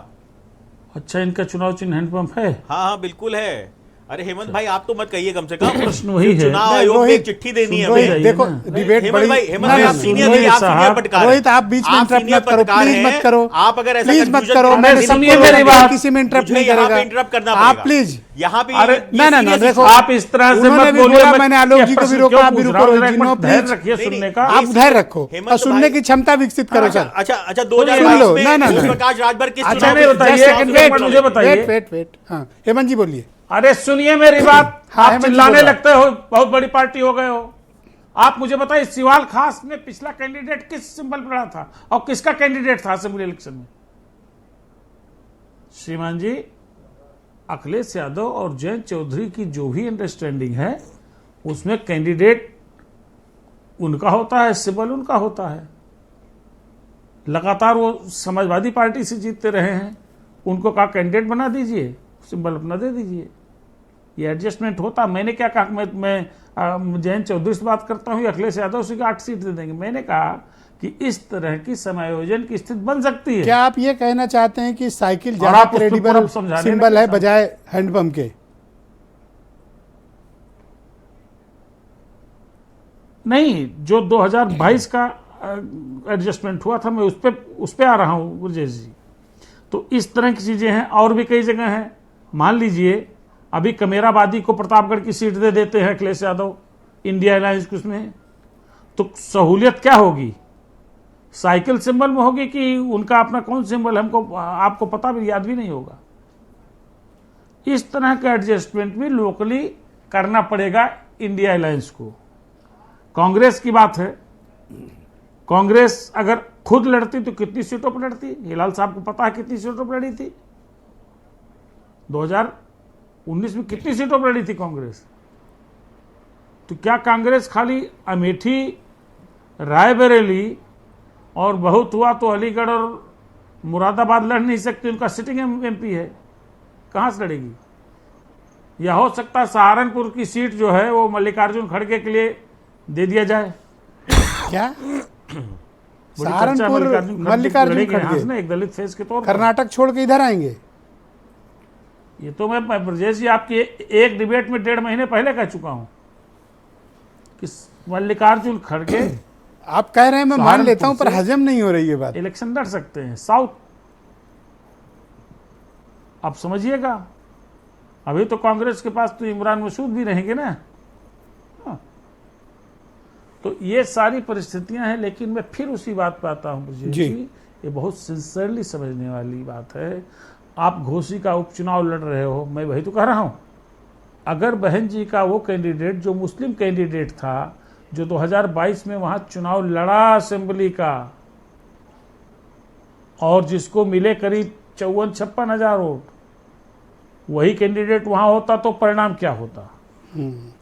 अच्छा, इनका चुनाव चिन्ह हैंडपंप है? हाँ हाँ बिल्कुल है। अरे हेमंत भाई आप तो मत कहिए, कम से कम प्रश्न वही है। चुनाव आयोग में एक चिट्ठी देनी है रोहित, हमें। देखो ना। डिबेट हेमंत बड़ी, भाई, हेमंत भाई, आप सुनो सीनियर नहीं, आप साहब, सीनियर पत्रकार हैं। रोहित आप बीच में आप इंटरप्ट सीनियर मत करो, पत्रकार प्लीज हैं। मत करो, आप अगर ऐसा प्लीज मत confusion करो, करना मैं है, सुनिए तो मेरी बात, मुझे किसी में इंटरप्ट नहीं यहाँ पे करेगा। इंटरप्ट करना आप पड़ेगा। प्लीज यहाँ पे अरे, ना ना ना, देखो आप इस तरह से उन्होंने मत भी बोलिए। बोला, मैं मैंने आलोक क्या जी को भी प्रश्न रोका, क्यों आप भी पूछ रुको, रहा हूँ? रोहित, एक मिनट प्लीज धैर्य रखिए नहीं, सुनने का। आप धैर्य रखो हेमंत और सुनने भाई- की क्षमता विकसित करो। अच्छा सर अच्छा अच्छा सुन 2022 लो, में ना, ना, ओम ना। प्रकाश राजभर किस अच्छा, चुनाव नहीं में- बताइए, जस्ट एक सेकंड, मिनट मुझे बताइए। वेट हाँ हेमंत जी बोलिए। अरे सुनिए मेरी बात। हाँ, आप हेमंत जी चिल्लाने बोल रहा। लगते हो, बहुत बड़ी पार्टी हो गए हो। आप मुझे बताइए, सिवाल खास में पिछला कैंडिडेट किस सिंबल पर लड़ा था और किसका कैंडिडेट था असेंबली इलेक्शन में? श्रीमान जी, अखिलेश यादव और जयंत चौधरी की जो भी अंडरस्टैंडिंग है उसमें कैंडिडेट उनका होता है, सिंबल उनका होता है। लगातार वो समाजवादी पार्टी से जीतते रहे हैं, उनको कहा कैंडिडेट बना दीजिए, सिंबल अपना दे दीजिए। ये एडजस्टमेंट होता। मैंने क्या कहा, मैं जयंत चौधरी से बात करता हूँ, अखिलेश यादव से 8 सीट दे देंगे। मैंने कहा कि इस तरह की समायोजन की स्थिति बन सकती है। क्या आप ये कहना चाहते हैं कि साइकिल और ज्यादा आप उस पे क्रेडिबल पूरा समझाने सिंबल लगे है साहब। बजाय हैंडपंप के? नहीं, जो 2022 का एडजस्टमेंट हुआ था, मैं उस पे आ रहा हूं ब्रजेश जी। तो इस तरह की चीजें हैं, और भी कई जगह हैं। मान लीजिए अभी कमेराबादी को प्रतापगढ़ की सीट दे देते हैं अखिलेश यादव, इंडिया अलायंस के उसमें, तो सहूलियत क्या होगी? साइकिल सिंबल में होगी कि उनका अपना कौन सिंबल है, हमको आपको पता भी याद भी नहीं होगा। इस तरह का एडजस्टमेंट भी लोकली करना पड़ेगा इंडिया अलायंस को। कांग्रेस की बात है, कांग्रेस अगर खुद लड़ती तो कितनी सीटों पर लड़ती? हिलाल साहब को पता है कितनी सीटों पर लड़ी थी? 2019 में कितनी सीटों पर लड़ी थी कांग्रेस? तो क्या कांग्रेस खाली अमेठी, रायबरेली और बहुत हुआ तो अलीगढ़ और मुरादाबाद लड़ नहीं सकती? उनका सिटिंग एमपी है, कहां से लड़ेगी? या हो सकता है सहारनपुर की सीट जो है वो मल्लिकार्जुन खड़गे के लिए दे दिया जाए। क्या बड़ी चर्चा सहारनपुर मल्लिकार्जुन लड़ेगी यहाँ से खड़गे ना, एक दलित फेस के तौर पर। कर्नाटक छोड़ के इधर आएंगे? ये तो मैं ब्रजेश जी आपकी एक डिबेट में 1.5 महीने पहले कह चुका हूं कि मल्लिकार्जुन खड़गे आप कह रहे हैं, मैं मान सहारनपुर लेता हूं, पर से हजम नहीं हो रही है बात। इलेक्शन लड़ सकते हैं साउथ। आप समझिएगा, अभी तो कांग्रेस के पास तो इमरान मसूद भी रहेंगे ना। हाँ। तो ये सारी परिस्थितियां हैं, लेकिन मैं फिर उसी बात पे आता हूं ब्रजेश जी, ये बहुत सिंसियरली समझने वाली बात है। आप घोसी का उपचुनाव लड़ रहे हो, मैं वही तो कह रहा हूं। अगर बहन जी का वो कैंडिडेट जो मुस्लिम कैंडिडेट था, जो 2022 में वहां चुनाव लड़ा असेंबली का, और जिसको मिले करीब 54-56 हजार वोट, वही कैंडिडेट वहां होता तो परिणाम क्या होता?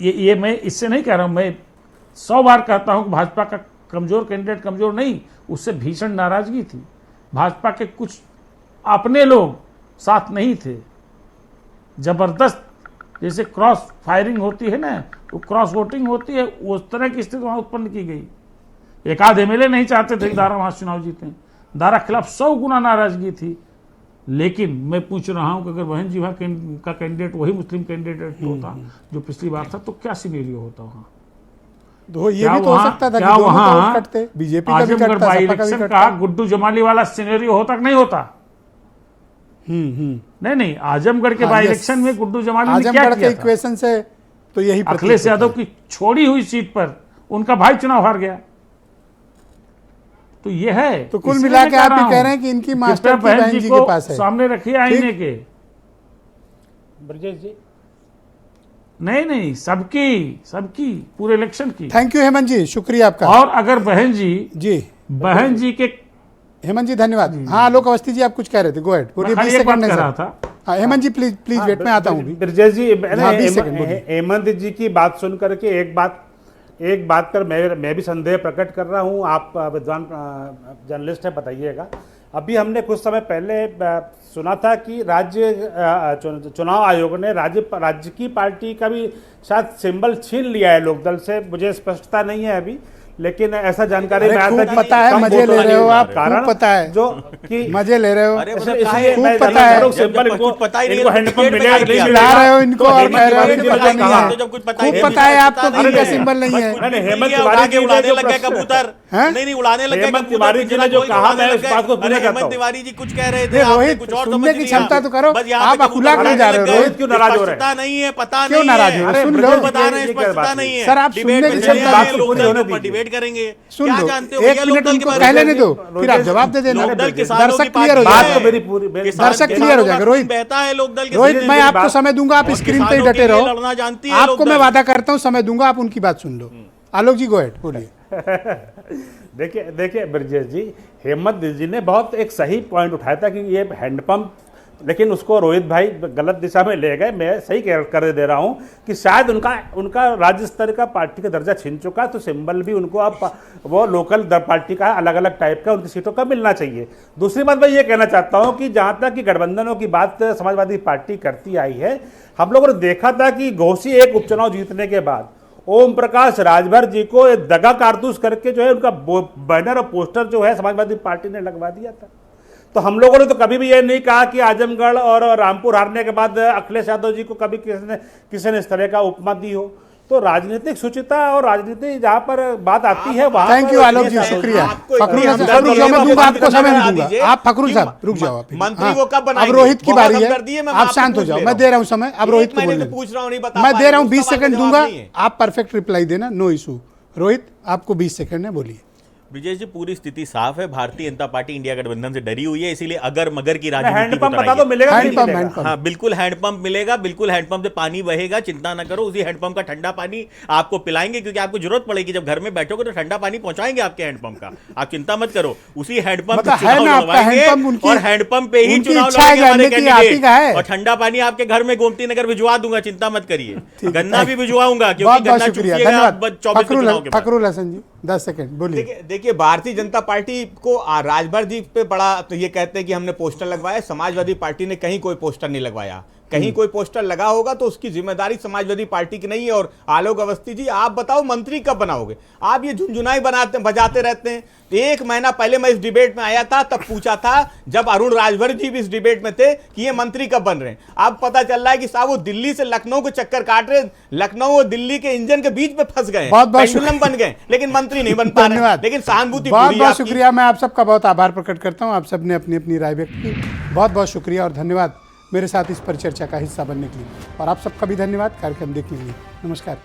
ये मैं इससे नहीं कह रहा हूं, मैं 100 बार कहता हूं कि भाजपा का कमजोर कैंडिडेट कमजोर नहीं, उससे भीषण नाराजगी थी। भाजपा के कुछ अपने लोग साथ नहीं थे, जबरदस्त, जैसे क्रॉस फायरिंग होती है ना, वो क्रॉस वोटिंग होती है, उस तरह की स्थिति वहां उत्पन्न की गई। एक आध एमएलए नहीं चाहते थे दारा वहां चुनाव जीते, दारा खिलाफ 100 गुना नाराजगी थी। लेकिन मैं पूछ रहा हूं कि अगर बहन जी वहां का कैंडिडेट वही मुस्लिम कैंडिडेट होता जो पिछली बार था, तो क्या सिनेरियो होता वहां? तो ये भी तो हो सकता था कि दोनों का वोट कटते, बीजेपी का भी आजमगढ़ कटता, बाई सपा का भी इलेक्शन कटता। का गुड्डू जमाली वाला सिनेरियो होता कि नहीं होता? नहीं, आजमगढ़ के बाई इलेक्शन में गुड्डू जमाली ने क्या आजमगढ़ के किया था? इक्वेशन से तो यही प्रतीत अखिलेश होता यादव है। की छोड़ी हुई सीट पर उनका भाई चुनाव हार गया। तो ये है, तो कुल इसलिए मिला मैं के आप रहा ही हूं कह रहे हैं कि इनकी मास्टर कृपया की बहन जी के पास है। सामने रखिए आईने के। ब्रजेश जी, नहीं, सबकी पूरे इलेक्शन की। थैंक यू हेमंत जी, शुक्रिया आपका। और अगर बहन जी के हेमंत जी धन्यवाद। हाँ आलोक अवस्थी जी आप कुछ कह रहे थे, गो अहेड, बोलिए। 20 सेकंड कह है रहा सर। था। हाँ हेमंत जी प्लीज वेट में आता हूँ। ब्रजेश जी, हाँ, 20 सेकंड बोलिए। हेमंत जी की बात सुन करके एक बात एक बात पर मैं भी संदेह प्रकट कर रहा हूं, आप विद्वान जर्नलिस्ट हैं, बताइएगा। अभी हमने कुछ समय पहले सुना था कि राज्य चुनाव आयोग ने राज्य की पार्टी का भी शायद सिंबल छीन लिया है लोकदल से, मुझे स्पष्टता नहीं है अभी, लेकिन ऐसा जानकारी में आया था कि पता है, मजे ले रहे हो आप, खूब पता है जो कि मजे ले रहे हो, खूब पता है, सिंबल इनको पता ही नहीं, इनको हैंडपंप मिलेगा कि नहीं चिढ़ा मिलेगा। रहे हो इनको तो और कह रहे हो हेमंत इनको पता नहीं है, जब कुछ पता खूब ही पता है आपको कि अरे इनका नहीं, सिंबल नहीं है। नहीं, हेमंत उड़ा के उड़ाने लग गए तिवारी कबूतर, हैं? नहीं उड़ाने लग गए हेमंत कबूतर, तिवारी जी ने जो कोई कहा, उड़ाने मैं लग इस गए। बात को पूरा अरे करता हेमंत हूं। तिवारी जी कुछ कह रहे थे, आपने रोहित, कुछ और सुनने समझ की लिया। क्षमता तो करो, बस यहाँ आप पे अकुला कबूतर क्यों जा रहे हो? उड़ाने लग गए। रोहित क्यों नाराज हो रहे हैं? स्पष्टता नहीं है, पता क्यों नहीं नाराज है, हो रहे हैं? सुन बिल्कुल लो। बता रहे हैं, ये क्या स्पष्टता बात नहीं है? है। सर, आप डिबेट सुनने में की चले क्षमता आए, तो पूरी लोकदल होने के ऊपर दीजिए। डिबेट करेंगे। सुन क्या लो, जानते हो एक भैया मिनट लोकदल के उनको बारे कहने में? नहीं दो, फिर आप जवाब दे देना। लोकदल किसानों दर्शक की क्लियर हो पार्टी जाएंगे। बात तो मेरी पूरी दर्शक क्लियर हो जाएगा। रोहित, बहता है लोकदल के रोहित, साथ। मैं आपको समय दूंगा, आप और स्क्रीन पे ही किसानों डटे के लिए रहो। लड़ना जानती है आपको मैं लोकदल। वादा करता हूँ समय दूंगा, आप उनकी बात सुन लो। आलोक जी, गो अहेड, बोलिए। देखिए ब्रजेश जी, हेमंत जी ने बहुत एक सही पॉइंट उठाया था कि ये हैंडपंप, लेकिन उसको रोहित भाई गलत दिशा में ले गए। मैं सही कर दे रहा हूं कि शायद उनका राज्य स्तर का पार्टी का दर्जा छीन चुका है, तो सिंबल भी उनको अब वो लोकल पार्टी का अलग अलग टाइप का उनकी सीटों का मिलना चाहिए। दूसरी बात मैं ये कहना चाहता हूं कि जहां तक कि गठबंधनों की बात समाजवादी पार्टी करती आई है, हम लोगों ने देखा था कि घोसी एक उपचुनाव जीतने के बाद ओम प्रकाश राजभर जी को एक दगा कारतूस करके जो है उनका बैनर और पोस्टर जो है समाजवादी पार्टी ने लगवा दिया था। तो हम लोगों ने तो कभी भी ये नहीं कहा कि आजमगढ़ और रामपुर हारने के बाद अखिलेश यादव जी को कभी किसी ने इस तरह का उपमा दी हो। तो राजनीतिक शुचिता और राजनीति जहां पर बात आती है वहां थैंक यू आलोक जी, शुक्रिया। फखरुल साहब, रुक जाओ, मैं दूंगा आपको समय नहीं दूंगा। आप फखरुल साहब रुक जाओ, आप मंत्री वो कब अब बनाएंगे? रोहित की बहुत बारी हमदर्दी है, है, मैं आप आपसे शांत हो पूछ जाओ, ले मैं रहा दे रहा हूँ समय। अब रोहित को मैंने बोलने तो पूछ रहा हूँ, नहीं बता मैं पा दे रहे, रहा हूँ उस 20 सवाल का सेकंड जवाब दूंगा, नहीं है। आप परफेक्ट रिप्लाई देना, नो इशू। रोहित, आपको 20 सेकंड है, बोलिए। ब्रिजेश जी, पूरी स्थिति साफ है। भारतीय जनता पार्टी इंडिया गठबंधन से डरी हुई है, इसीलिए अगर मगर की राजनीति हैंडपंप को बता दो, कराई है। मिलेगा कि नहीं हैंडपंप, मिलेगा? हैंडपंप। हाँ, बिल्कुल हैंडपंप मिलेगा, बिल्कुल हैंडपंप से पानी बहेगा, चिंता ना करो। उसी हैंडपंप का ठंडा पानी आपको पिलाएंगे, क्योंकि आपको जरूरत पड़ेगी। जब घर में बैठोगे तो ठंडा पानी पहुंचाएंगे आपके हैंडपंप का, आप चिंता मत करो। उसी हैंडपंप मतलब पे है चुनाव ना आपका लड़वाएंगे हैंडपंप, उनकी- और हैंडपंप पे ही उनकी चुनाव इच्छा है लड़ेंगे हमारे जानने की, आप ही का है। कैंडिडेट। और ठंडा पानी आपके घर में गोमती नगर भिजवा दूंगा, चिंता मत करिए। गन्ना भी भिजवाऊंगा, क्योंकि बहुत बहुत गन्ना शुक्रिया, चूसिएगा धन्यवाद। 24 चुनाव के बाद। फखरुल हसन जी, 10 सेकंड, बोलिए। देखिए भारतीय जनता पार्टी को राजभर जी पे बड़ा तो ये कहते हैं कि हमने पोस्टर लगवाया। समाजवादी पार्टी ने कहीं कोई पोस्टर नहीं लगवाया। कहीं कोई पोस्टर लगा होगा तो उसकी जिम्मेदारी समाजवादी पार्टी की नहीं है। और आलोक अवस्थी जी, आप बताओ मंत्री कब बनाओगे? आप ये झुनझुनाई बजाते रहते हैं। 1 महीना पहले मैं इस डिबेट में आया था, तब पूछा था जब अरुण राजभर जी भी इस डिबेट में थे कि ये मंत्री कब बन रहे हैं। अब पता चल रहा है कि साहब वो दिल्ली से लखनऊ को चक्कर काट रहे, लखनऊ और दिल्ली के इंजन के बीच में फंस गए, पेंडुलम बन गए, लेकिन मंत्री नहीं बन पा रहे। लेकिन सहानुभूति बहुत पूरी बहुत आपकी। शुक्रिया, मैं आप सबका बहुत आभार प्रकट करता हूँ। आप सबने अपनी अपनी राय व्यक्त की, बहुत बहुत शुक्रिया और धन्यवाद मेरे साथ इस परिचर्चा का हिस्सा बनने के लिए। और आप सबका भी धन्यवाद कार्यक्रम देखने के लिए। नमस्कार।